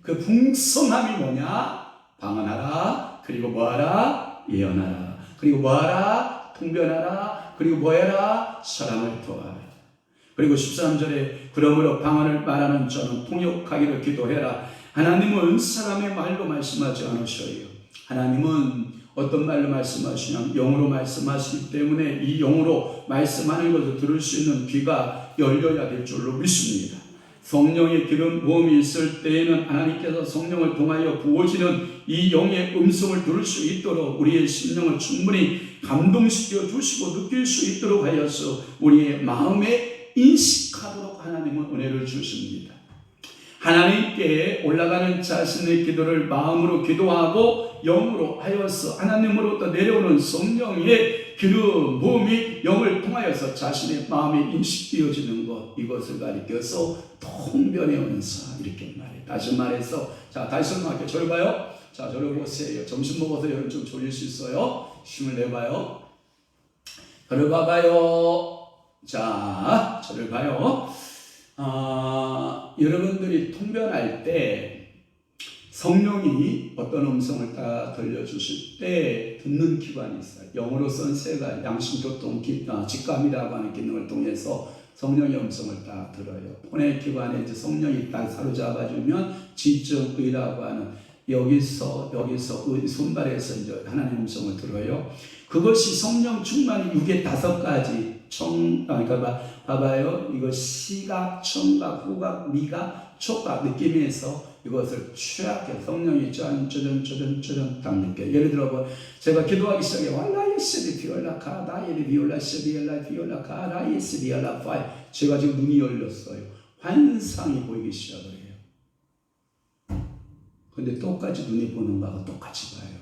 그 풍성함이 뭐냐? 방언하라. 그리고 뭐하라? 예언하라. 그리고 뭐하라? 통변하라. 그리고 뭐해라? 사랑을 토하라. 그리고 13절에 그러므로 방언을 말하는 자는 통역하기를 기도해라. 하나님은 사람의 말로 말씀하지 않으셔요. 하나님은 어떤 말로 말씀하시냐면 영으로 말씀하시기 때문에 이 영으로 말씀하는 것을 들을 수 있는 귀가 열려야 될 줄로 믿습니다. 성령의 기름 부음이 있을 때에는 하나님께서 성령을 통하여 부어지는 이 영의 음성을 들을 수 있도록 우리의 심령을 충분히 감동시켜 주시고 느낄 수 있도록 하여서 우리의 마음에 인식하도록 하나님은 은혜를 주십니다. 하나님께 올라가는 자신의 기도를 마음으로 기도하고 영으로 하여서 하나님으로부터 내려오는 성령의 기름 부음이 영을 통하여서 자신의 마음에 인식되어지는 것, 이것을 가리켜서 통변의 은사 이렇게 말해요. 다시 말해서 자 다시 설명할게요. 저를 봐요. 자 저를 보세요. 점심 먹어서 여러분 좀 졸릴 수 있어요. 힘을 내봐요. 저를 봐봐요. 자 저를 봐요. 여러분들이 통변할 때 성령이 어떤 음성을 딱 들려주실 때 듣는 기관이 있어요. 영어로서는 세가 양심교통 직감이라고 하는 기능을 통해서 성령의 음성을 딱 들어요. 폰의 기관에 이제 성령이 딱 사로잡아주면 지적의라고 하는 여기서 손발에서 이제 하나님의 음성을 들어요. 그것이 성령 충만이 6의 5가지 그러니까 봐봐요. 이거 시각, 청각, 후각, 미각, 촉각 느낌에서 이것을 취약해 성령이 쪼전 딱 느껴. 예를 들어 제가 기도하기 시작해 와라이스비 비올라카 나이리 비올라시비엘라 비올라카 라이스 비올라 파이 제가 지금 눈이 열렸어요. 환상이 보이기 시작을 해요. 근데 똑같이 눈이 보는 거하고 똑같이 봐요.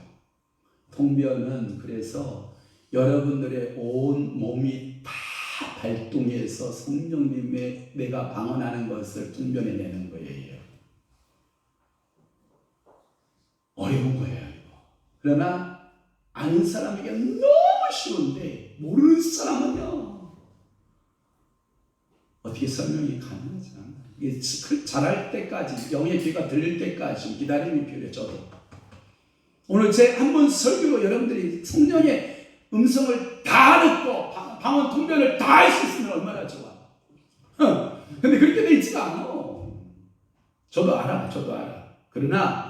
통변은 그래서 여러분들의 온 몸이 다 발동해서 성령님의 내가 방언하는 것을 통변해내는 거예요. 어려운 거예요, 이거. 그러나 아는 사람에게 너무 쉬운데 모르는 사람은요 어떻게 설명이 가능하지 않아요. 이게 잘할 때까지 영의 귀가 들릴 때까지 기다림이 필요해요. 저도 오늘 제 한 번 설교로 여러분들이 성령의 음성을 다 듣고 방언 통변을 다 할 수 있으면 얼마나 좋아. 근데 그렇게 돼 있지가 않아. 저도 알아. 그러나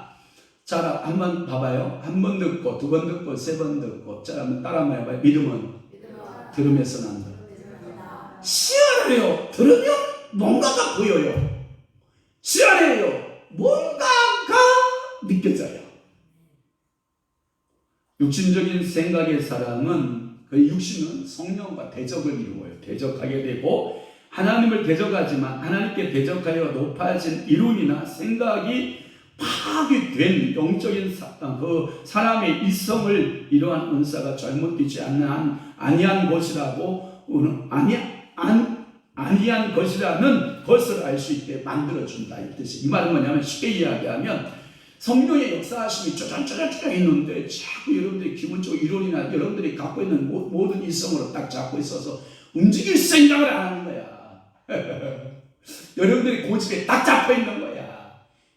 자, 한번 봐봐요. 한 번 듣고, 두 번 듣고, 세 번 듣고. 자, 한번 따라 한번 해봐요. 믿음은 들으면서 난다. 시원해요. 들으면 뭔가가 보여요. 시원해요. 뭔가가 느껴져요. 육신적인 생각의 사람은 그 육신은 성령과 대적을 이루어요. 대적하게 되고 하나님을 대적하지만 하나님께 대적하여 높아진 이론이나 생각이 파괴된 영적인 그 사람의 이성을 이러한 은사가 잘못되지 아니한 것이라고 아니한 것이라는 것을 알 수 있게 만들어준다 이 뜻이. 이 말은 뭐냐면 쉽게 이야기하면 성령의 역사하심이 쪼잔쪼잔 있는데 자꾸 여러분들이 기본적으로 이론이나 여러분들이 갖고 있는 모든 이성으로 딱 잡고 있어서 움직일 생각을 안 하는 거야. 여러분들이 고집에 딱 잡혀 있는 거야.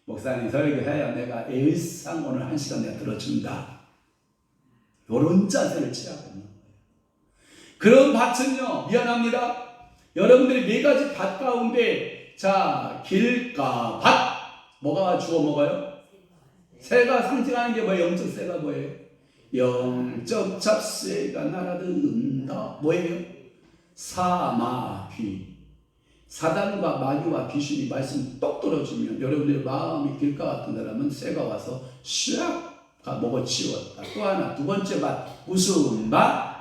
목사님 설교해야 내가 예의상 오늘 1시간 내가 들어준다. 이런 자세를 취하고 있는 거예요. 그런 밭은요 미안합니다. 여러분들이 4가지 밭 가운데 자 길가 밭 뭐가 주워 먹어요? 새가 상징하는 게 뭐예요? 영적 새가 뭐예요? 영적 잡새가 날아든다. 뭐예요? 사마귀. 사단과 마귀와 귀신이 말씀 똑 들어주면 여러분들의 마음이 길가 같은 사람은 새가 와서 샥 먹어치웠다. 또 하나 두 번째 밭 무슨 밭?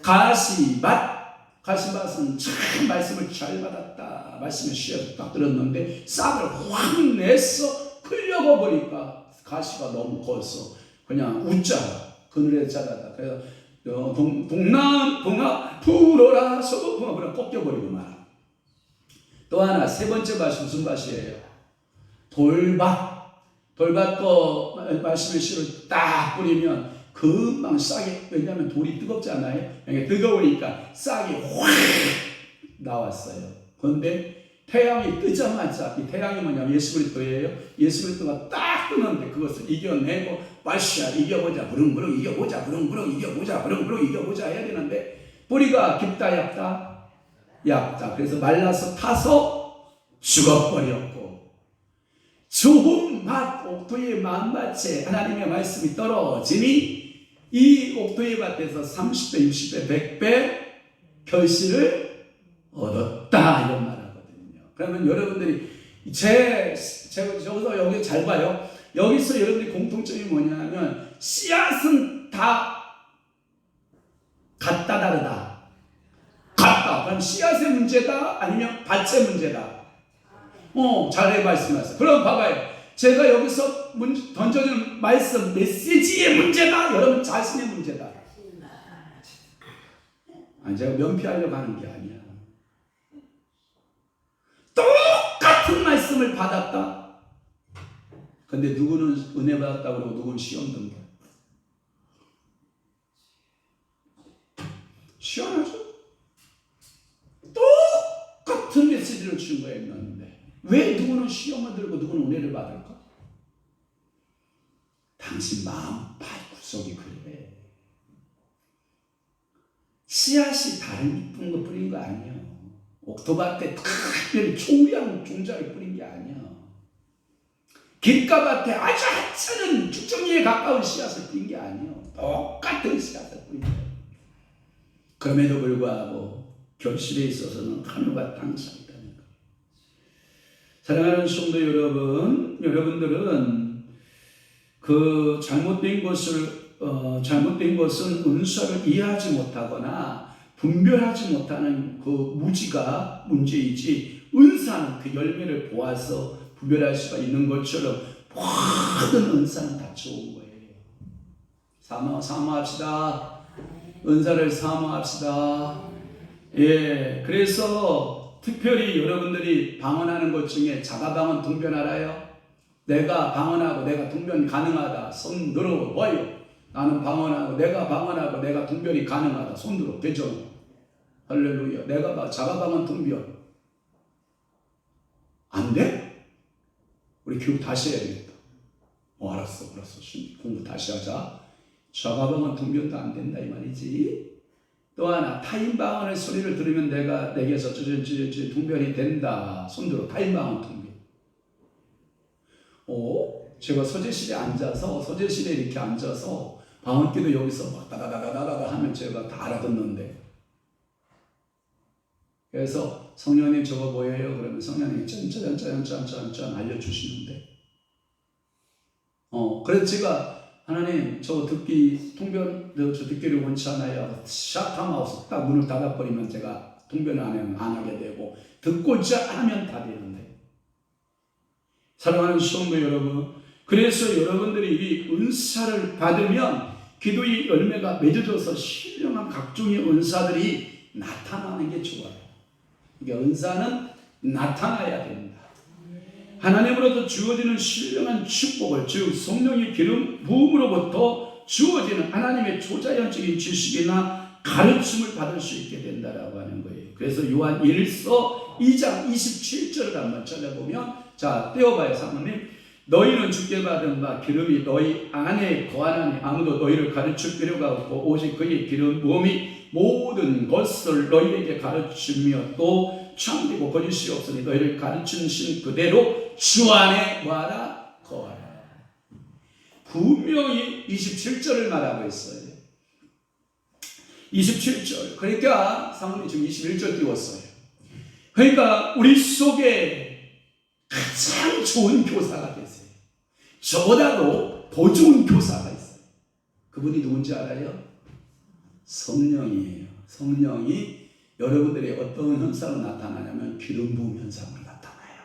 가시밭. 가시밭은 참 말씀을 잘 받았다. 말씀을 쉬어서 딱 들었는데 싹을 확 내서 흘려버 보니까 가시가 너무 커서 그냥 웃자 그늘에 자라다. 그래서 동남 동아 불어라 서북 불어 꺾여버리고 말. 또 하나 세 번째 밭이 무슨 밭이에요? 돌밭. 돌밭도 말씀을 씨를 딱 뿌리면 금방 싹이, 왜냐하면 돌이 뜨겁잖아요. 뜨거우니까 싹이 확 나왔어요. 그런데 태양이 뜨자마자, 이 태양이 뭐냐면 예수 그리스도예요. 예수 그리스도가 딱 뜨는데 그것을 이겨내고 빨씨야 이겨보자 부릉부릉 이겨보자 부릉부릉 이겨보자 부릉부릉 이겨보자 해야 되는데 뿌리가 깊다 얇다? 얇다. 그래서 말라서 타서 죽어버렸고, 좋은 맛 옥토의 마음밭에 하나님의 말씀이 떨어지니 이 옥토의 밭에서 30배, 60배, 100배 결실을 얻었다, 이런 말 하거든요. 그러면 여러분들이 저기서 여기 잘 봐요. 여기서 여러분들이 공통점이 뭐냐면 씨앗은 다 같다, 다르다. 같다. 그럼 씨앗의 문제다? 아니면 밭의 문제다? 잘 말씀하세요. 그럼 봐봐요. 제가 여기서 던져주는 말씀, 메시지의 문제다? 여러분 자신의 문제다? 아니, 제가 면피하려고 하는 게 아니야. 똑같은 말씀을 받았다. 근데 누구는 은혜 받았다고 그러고 누구는 시험 든 거야. 시원하죠? 똑같은 메시지를 준 거예요. 있는데 왜 누구는 시험을 들고 누구는 은혜를 받을까? 당신 마음 구석이 그래. 씨앗이 다른 이쁜 거 뿌린 거 아니야. 옥토밭에 특별히 초우량 종자를 뿌린 게 아니야. 길가밭에 아주 하찮은 쭉정이에 가까운 씨앗을 뿌린 게 아니야. 똑같은 씨앗을 뿌린 거야. 그럼에도 불구하고 결실에 있어서는 한우가 당첨이다는 거예요. 사랑하는 성도 여러분, 여러분들은 그 잘못된 것은 은사를 이해하지 못하거나 분별하지 못하는 그 무지가 문제이지, 은사는 그 열매를 보아서 분별할 수가 있는 것처럼 모든 은사는 다 좋은 거예요. 사모합시다. 은사를 사모합시다. 예, 그래서 특별히 여러분들이 방언하는 것 중에 자가방언 통변 알아요? 내가 방언하고 내가 통변 가능하다. 손 들어봐요. 나는 방언하고 내가 통변이 가능하다. 손 들어. 되죠? 할렐루야. 내가 자가방언 통변 안 돼? 우리 교육 다시 해야 되겠다. 알았어. 공부 다시 하자. 자가방언 통변도 안 된다 이 말이지. 또 하나, 타인방언의 소리를 들으면 내게서 통변이 된다. 손들어. 타인방언 통변. 제가 서재실에 이렇게 앉아서 방언기도 여기서 막 다다다다다다 하면 제가 다 알아듣는데, 그래서 성령님 저거 뭐예요? 그러면 성령님이 짠 알려주시는데, 그래서 제가 하나님 저 듣기를 원치 않아요. 샷하면서 딱 문을 닫아버리면 제가 통변을 안 하게 되고, 듣고자 하면 다 되는데. 사랑하는 성도 여러분, 그래서 여러분들이 이 은사를 받으면 기도의 열매가 맺어져서 신령한 각종의 은사들이 나타나는 게 좋아요. 그러니까 은사는 나타나야 된다. 하나님으로부터 주어지는 신령한 축복을, 즉 성령의 기름 부음으로부터 주어지는 하나님의 초자연적인 지식이나 가르침을 받을 수 있게 된다라고 하는 거예요. 그래서 요한 1서 2장 27절을 한번 찾아보면, 자, 떼어봐요. 사모님. 너희는 주께 받은 바 기름이 너희 안에 거하나니 아무도 너희를 가르칠 필요가 없고 오직 그의 기름 부음이 모든 것을 너희에게 가르치며 또 참되고 거짓이 없으니 너희를 가르치신 그대로 주 안에 뭐하라? 거하라. 분명히 27절을 말하고 있어요. 27절. 그러니까 사모님 지금 21절 띄웠어요. 그러니까 우리 속에 가장 좋은 교사가 계세요. 저보다도 더 좋은 교사가 있어요. 그분이 누군지 알아요? 성령이에요. 성령이 여러분들의 어떤 현상으로 나타나냐면 기름 부음 현상으로 나타나요.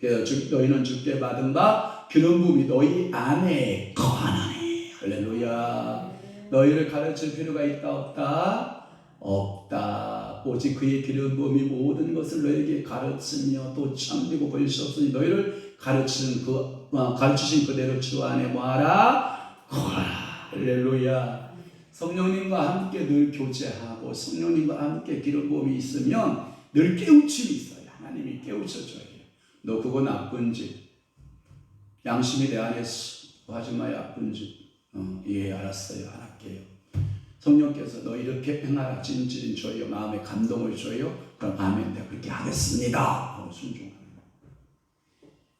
그래서 너희는 주께 받은 바 기름 부음이 너희 안에 거하나니. 할렐루야. 너희를 가르칠 필요가 있다 없다? 없다. 오직 그의 기름 부음이 모든 것을 너희에게 가르치며 또 참되고 거짓이 없으니 너희를 가르치신 그대로 주 안에 뭐하라? 거하라. 할렐루야. 성령님과 함께 늘 교제하고 성령님과 함께 기름 부음이 있으면 늘 깨우침이 있어요. 하나님이 깨우쳐줘요. 너 그거 나쁜 짓, 양심이 내 안에 하지 마. 나쁜 짓. 예, 알았어요. 안 할게요. 성령께서 너 이렇게 행하라 진진 줘요. 마음에 감동을 줘요. 그럼 아멘, 내가 그렇게 하겠습니다 하고 순종합니다.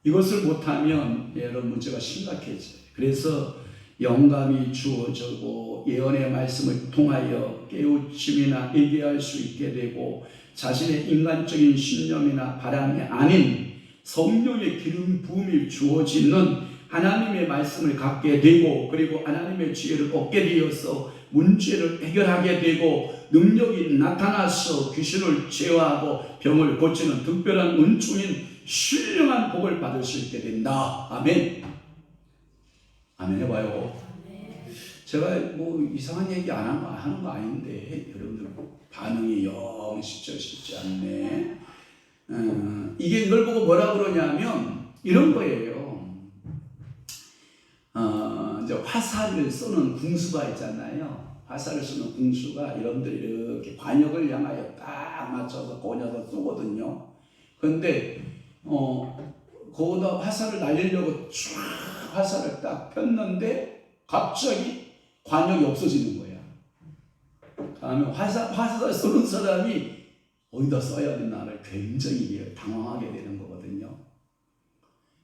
이것을 못하면 여러분 문제가 심각해져요. 그래서 영감이 주어지고 예언의 말씀을 통하여 깨우침이나 얘기할 수 있게 되고 자신의 인간적인 신념이나 바람이 아닌 성령의 기름 부음이 주어지는 하나님의 말씀을 갖게 되고 그리고 하나님의 지혜를 얻게 되어서 문제를 해결하게 되고 능력이 나타나서 귀신을 제어하고 병을 고치는 특별한 은총인 신령한 복을 받을 수 있게 된다. 아멘. 아멘 해봐요. 제가 뭐 이상한 얘기 안 하는 거 아닌데 여러분들 반응이 영 쉽지 않네. 이게 이걸 보고 뭐라 그러냐면 이런 거예요. 이제 화살을 쏘는 궁수가 있잖아요. 화살을 쏘는 궁수가 여러분들이 이렇게 관역을 향하여 딱 맞춰서 고녀서 쏘거든요. 그런데 거기다 화살을 날리려고 쫙 화살을 딱 폈는데 갑자기 관역이 없어지는 거야. 다음에 화살 쏘는 사람이 어디다 써야 되나를 굉장히 당황하게 되는 거거든요.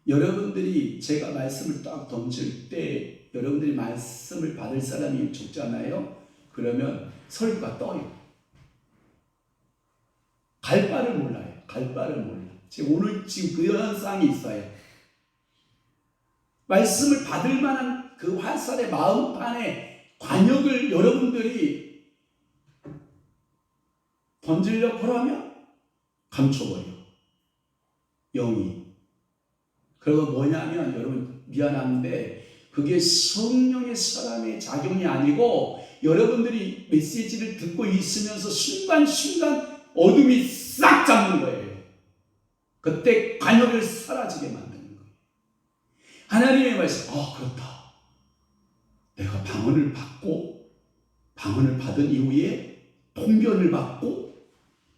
여러분들이 제가 말씀을 딱 던질 때 여러분들이 말씀을 받을 사람이 적잖아요. 그러면 설교가 떠요. 갈 바를 몰라요. 갈 바를 몰라. 오늘 그런 상황이 있어요. 말씀을 받을 만한 그 화살의 마음판에 관역을 여러분들이 던지려고 하면 감춰버려. 영이. 그리고 뭐냐면 여러분 미안한데 그게 성령의 사람의 작용이 아니고 여러분들이 메시지를 듣고 있으면서 순간순간 어둠이 싹 잡는 거예요. 그때 관역을 사라지게 만드는 거예요. 하나님의 말씀, 그렇다. 내가 방언을 받고 방언을 받은 이후에 통변을 받고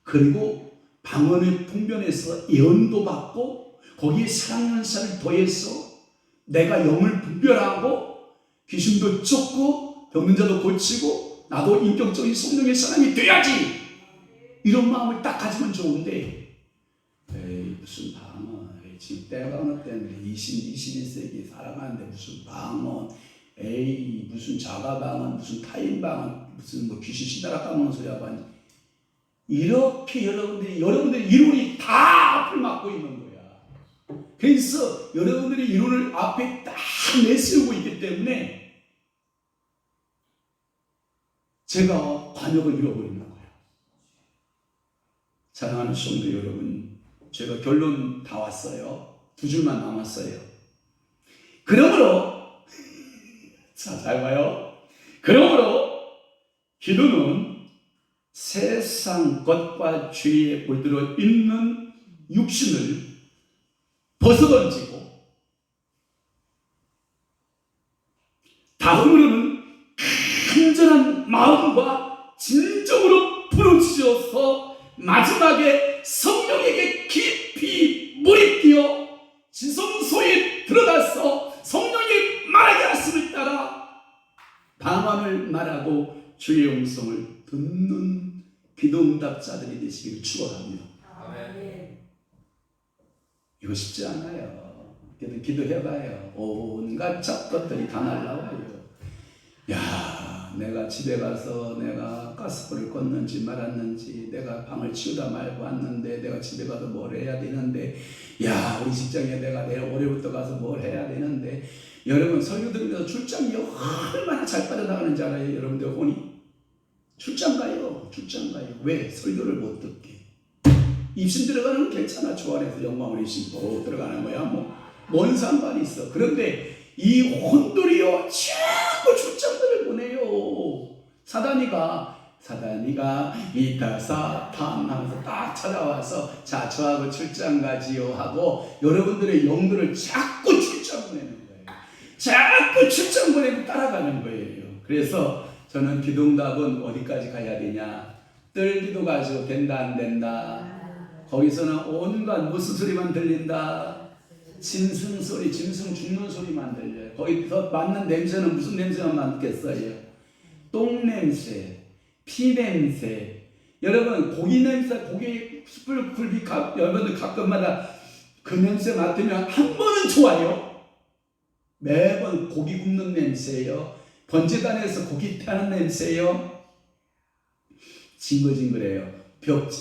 그리고 방언의 통변에서 예언도 받고 거기에 사랑연사를 더해서 내가 영을 분별하고 귀신도 쫓고 병든 자도 고치고 나도 인격적인 성령의 사람이 돼야지. 이런 마음을 딱 가지면 좋은데 에이 무슨 방언, 지금 때가 어느 때인데 21세기 살아가는데 무슨 방언, 에이 무슨 자가방언, 무슨 타인방언, 무슨 뭐 귀신 시다락 까먹는 소리 하고 하니 이렇게 여러분들이 이론이 다 앞을 막고 있는 거야. 그래서 여러분들이 이론을 앞에 딱 내세우고 있기 때문에 제가 관역을 잃어버리는 거예요. 사랑하는 성도 여러분, 제가 결론 다 왔어요. 2줄만 남았어요. 그러므로 자, 잘 봐요. 그러므로 기도는 세상 것과 죄에 물들어 있는 육신을 벗어던지고 다음으로는 간절한 마음과 진정으로 부르짖어서 마지막에 성령에게 깊이 몰입되어 지성소에 들어가서 성령이 말하게 하심을 따라 방언을 말하고 주의 음성을 듣는 기도응답자들이 되시기를 축원합니다. 아멘. 이거 쉽지 않아요. 기도해봐요. 온갖 잡것들이 다 날라와요. 야, 내가 집에 가서 내가 가스불을 껐는지 말았는지, 내가 방을 치우다 말고 왔는데, 내가 집에 가서 뭘 해야 되는데, 야, 우리 직장에 내가 내일 월요일부터 가서 뭘 해야 되는데, 여러분 설교 들으면서 출장이 얼마나 잘 빠져나가는지 알아요? 여러분들 혼이 출장 가요. 왜? 설교를 못 듣게. 입신 들어가는 건 괜찮아. 주 안에서 영광을 입신고 들어가는 거야. 뭔 상관이 있어. 그런데 이 혼돌이요 자꾸 출장들을 보내요. 사단이가 이타 사탄 하면서 딱 찾아와서 자 저하고 출장 가지요 하고 여러분들의 영들을 자꾸 출장 보내는 거예요. 자꾸 출장 보내고 따라가는 거예요. 그래서 저는 기도응답은 어디까지 가야 되냐? 뜰기도 가지고 된다 안 된다. 거기서는 온갖 무슨 소리만 들린다. 짐승 소리, 짐승 죽는 소리만 들려요. 거기서 맡는 냄새는 무슨 냄새만 맡겠어요. 똥 냄새, 피 냄새. 여러분 고기 냄새, 고기 숯불 굴비 여러분들 가끔마다 그 냄새 맡으면 한 번은 좋아요. 매번 고기 굽는 냄새예요. 번제단에서 고기 타는 냄새예요. 징글징글해요.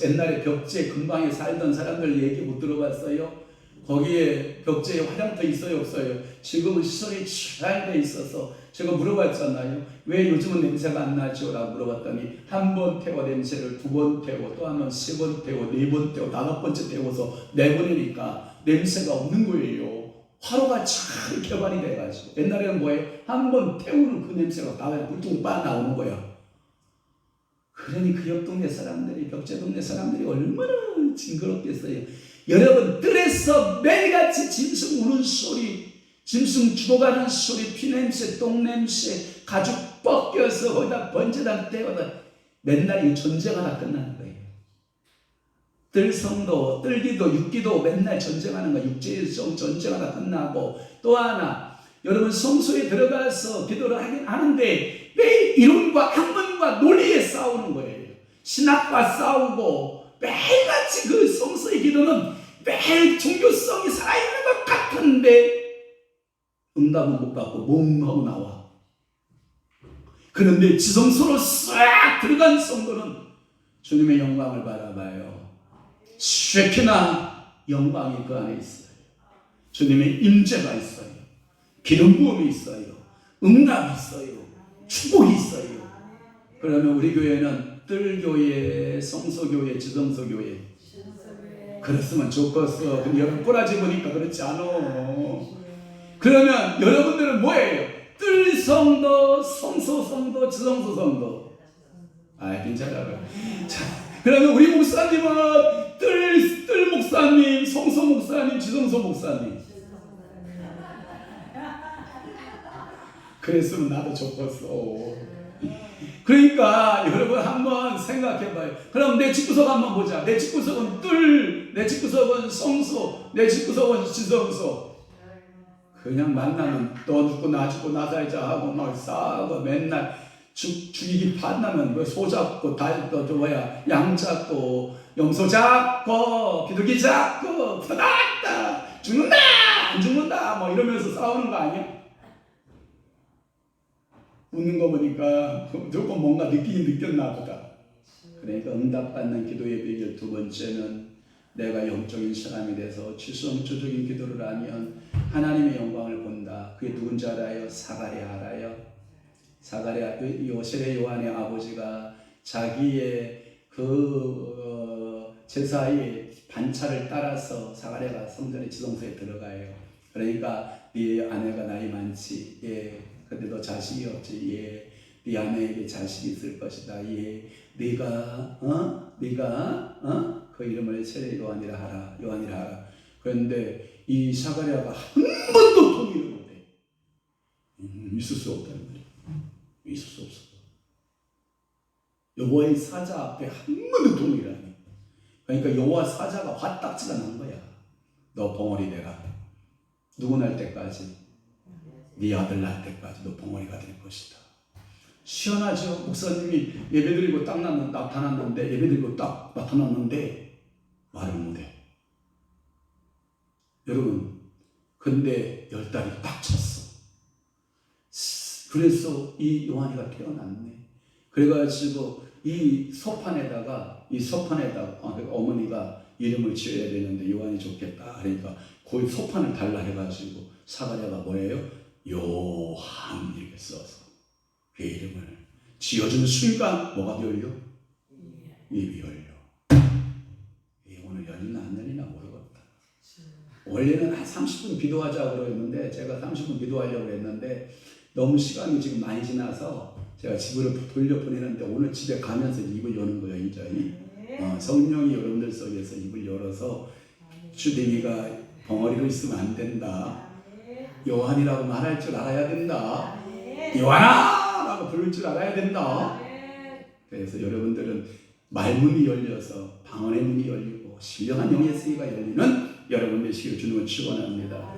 옛날에 벽제 근방에 살던 사람들 얘기 못 들어봤어요? 거기에 벽제에 화장터 있어요 없어요? 지금은 시설이 잘 돼 있어서 제가 물어봤잖아요. 왜 요즘은 냄새가 안 나죠? 라고 물어봤더니 한 번 태워 냄새를 두 번 태워 또 한 번 세 번 태워 네 번 태워 다섯 번째 태워서 내보내니까 냄새가 없는 거예요. 화로가 잘 개발이 돼가지고. 옛날에는 뭐예요? 한 번 태우는 그 냄새가 다 물통 빠나오는 거야. 그러니 그 옆 동네 사람들이, 벽제 동네 사람들이 얼마나 징그럽겠어요. 여러분, 뜰에서 매일같이 짐승 우는 소리, 짐승 죽어가는 소리, 피냄새, 똥냄새, 가죽 벗겨서 거기다 번제단 때거다 맨날 이 전쟁하다 끝나는 거예요. 뜰성도, 뜰기도, 육기도 맨날 전쟁하는 거예요. 육체의 전쟁하다 끝나고. 또 하나, 여러분 성소에 들어가서 기도를 하긴 하는데 매일 이론과 학문과 논리에 싸우는 거예요. 신학과 싸우고 매일같이 그 성소의 기도는 매일 종교성이 살아있는 것 같은데 응답은 못 받고 멍하고 나와. 그런데 지성소로 싹 들어간 성도는 주님의 영광을 바라봐요. 쉐키나 영광이 그 안에 있어요. 주님의 임재가 있어요. 기름 부음이 있어요. 응답이 있어요. 축복이 있어요. 그러면 우리 교회는 뜰교회, 성소교회, 지성소교회 그랬으면 좋겠어. 근데 여러분 꼬라지 보니까 그렇지 않아. 그러면 여러분들은 뭐예요? 뜰성도, 성소성도, 지성소성도. 아, 괜찮아요. 자, 그러면 우리 목사님은 뜰 목사님, 성소 목사님, 지성소 목사님. 그랬으면 나도 좋겠어. 그러니까 여러분 한번 생각해봐요. 그럼 내 집구석 한번 보자. 내 집구석은 뜰, 내 집구석은 성소, 내 집구석은 지성소. 그냥 만나면 너 죽고 나 죽고 나 살자 하고 막 싸우고 맨날 죽이기 판나면 뭐 소 잡고 양 잡고 염소 잡고 비둘기 잡고 나왔다 죽는다 안 죽는다 뭐 이러면서 싸우는 거 아니야? 웃는 거 보니까 조금 뭔가 느꼈나 보다. 그러니까 응답받는 기도의 비결 두 번째는 내가 영적인 사람이 돼서 지성주적인 기도를 하면 하나님의 영광을 본다. 그게 누군지 알아요? 사가랴 알아요? 사가랴 세례 요한의 아버지가 자기의 제사의 반차를 따라서 사가랴가 성전의 지성소에 들어가요. 그러니까 네 아내가 나이 많지. 예. 근데 너 자식이 없지. 예. 네 아내에게 자식이 있을 것이다. 예. 네가 그 이름을 세례 요한이라 하라. 그런데 이 사가랴가 한 번도 통일을 못해. 있을 수 없다는 거죠. 있을 수 없어. 여호와의 사자 앞에 한 번도 통일을 안 해. 그러니까 여호와 사자가 화딱지가 난 거야. 너 벙어리 되라. 누구 날 때까지? 네 아들 날 때까지 너 벙어리가 될 것이다. 시원하죠? 목사님이 예배드리고 딱 나타났는데 예배드리고 딱 나타났는데 말을 못해. 여러분 근데 10달이 딱 찼어. 그래서 이 요한이가 태어났네. 그래가지고 이 소판에다가 어머니가 이름을 지어야 되는데 요한이 좋겠다. 그러니까 그 소판을 달라 해가지고 사가랴가 뭐예요? 요한 이렇게 써서 그 이름을 지어주는 순간 뭐가 열려? 입이 열려. 오늘 열리나 안 열리나 모르겠다. 원래는 한 30분 기도하자고 그랬는데 제가 30분 기도하려고 했는데 너무 시간이 지금 많이 지나서 제가 집으로 돌려보내는데 오늘 집에 가면서 입을 여는 거예요. 이제 성령이 여러분들 속에서 입을 열어서 주댕이가 벙어리로 있으면 안 된다. 요한이라고 말할 줄 알아야 된다. 요한아! 라고 부를 줄 알아야 된다. 그래서 여러분들은 말문이 열려서 방언의 문이 열리고 신령한 영의 세계가 열리는 여러분 되시기를 주님은 축원합니다.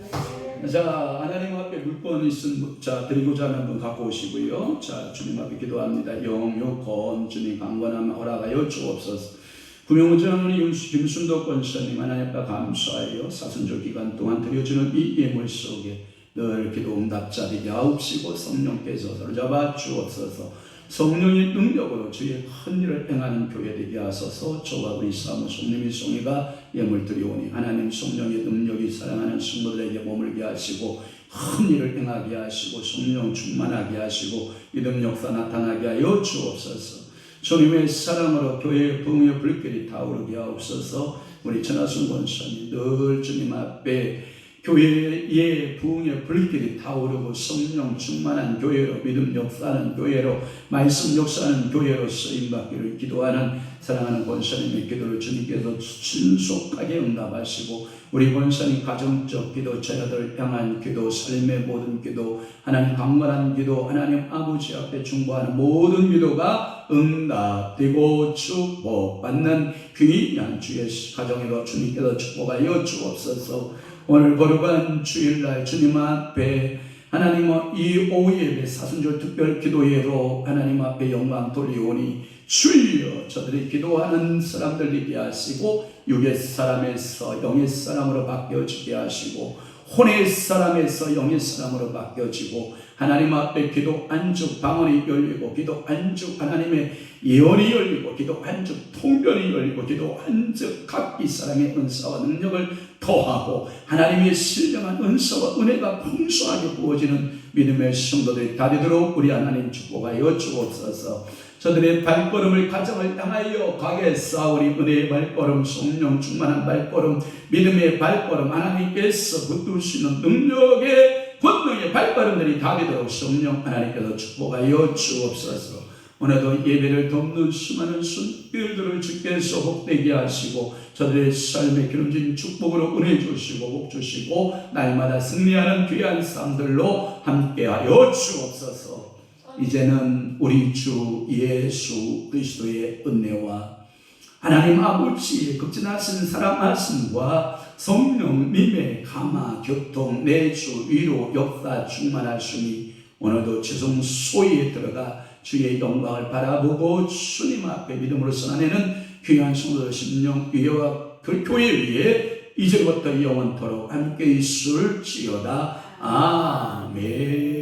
자, 하나님 앞에 물건 있은 자 드리고자 하는 분 갖고 오시고요. 자, 주님 앞에 기도합니다. 영육권 주님 강건함 허락하여 주옵소서. 구명우전 우리 김순도 권사님 하나님 앞에 감사하여 사순절 기간 동안 드려지는 이 예물 속에 늘 기도 응답자 되게 하옵시고 성령께서 서로 잡아 주옵소서. 성령의 능력으로 주의 큰 일을 행하는 교회 되게 하소서. 저와 우리 사무총님이 송이가 예물 드리오니 하나님 성령의 능력이 사랑하는 성도들에게 머물게 하시고 큰 일을 행하게 하시고 성령 충만하게 하시고 믿음 역사 나타나게 하여 주옵소서. 주님의 사랑으로 교회의 부흥의 불길이 타오르게 하옵소서. 우리 천하순 권사님 늘 주님 앞에 교회의 부흥의 불길이 타오르고 성령 충만한 교회로 믿음 역사하는 교회로 말씀 역사하는 교회로 쓰임받기를 기도하는 사랑하는 권사님의 기도를 주님께서 신속하게 응답하시고 우리 권사님 가정적 기도, 자녀들 향한 기도, 삶의 모든 기도, 하나님 강건한 기도, 하나님 아버지 앞에 중보하는 모든 기도가 응답되고 축복받는 귀한 주의 가정에도 주님께서 축복하여 주옵소서. 오늘 거룩한 주일날 주님 앞에 하나님 이 오후 예배 사순절 특별 기도회로 하나님 앞에 영광 돌리오니 주여 저들이 기도하는 사람들 되게 하시고 육의 사람에서 영의 사람으로 바뀌어지게 하시고 혼의 사람에서 영의 사람으로 바뀌어지고 하나님 앞에 기도 안죽 방언이 열리고 기도 안죽 하나님의 예언이 열리고 기도 안죽 통변이 열리고 기도 안죽 각기 사람의 은사와 능력을 더하고 하나님의 신령한 은사와 은혜가 풍성하게 부어지는 믿음의 성도들이 다 되도록 우리 하나님 축복하여 주옵소서. 저들의 발걸음을 가정을 향하여 가게 쌓으리 은혜의 발걸음, 성령 충만한 발걸음, 믿음의 발걸음, 하나님께서 붙드시는 능력의 권능의 발걸음들이 다 되도록 성령 하나님께서 축복하여 주옵소서. 오늘도 예배를 돕는 수많은 손길들을 주께서 복되게 하시고 저들의 삶에 기름진 축복으로 은혜 주시고 복 주시고 날마다 승리하는 귀한 삶들로 함께하여 주옵소서. 이제는 우리 주 예수 그리스도의 은혜와 하나님 아버지의 극진하신 사랑하심과 성령님의 감화 교통 내주 위로 역사 충만하시니 오늘도 지성소위에 들어가 주의 영광을 바라보고 주님 앞에 믿음으로 선하내는 귀한 성도들 심령 위와 그 교회 위에 이제부터 영원토록 함께 있을지어다. 아멘.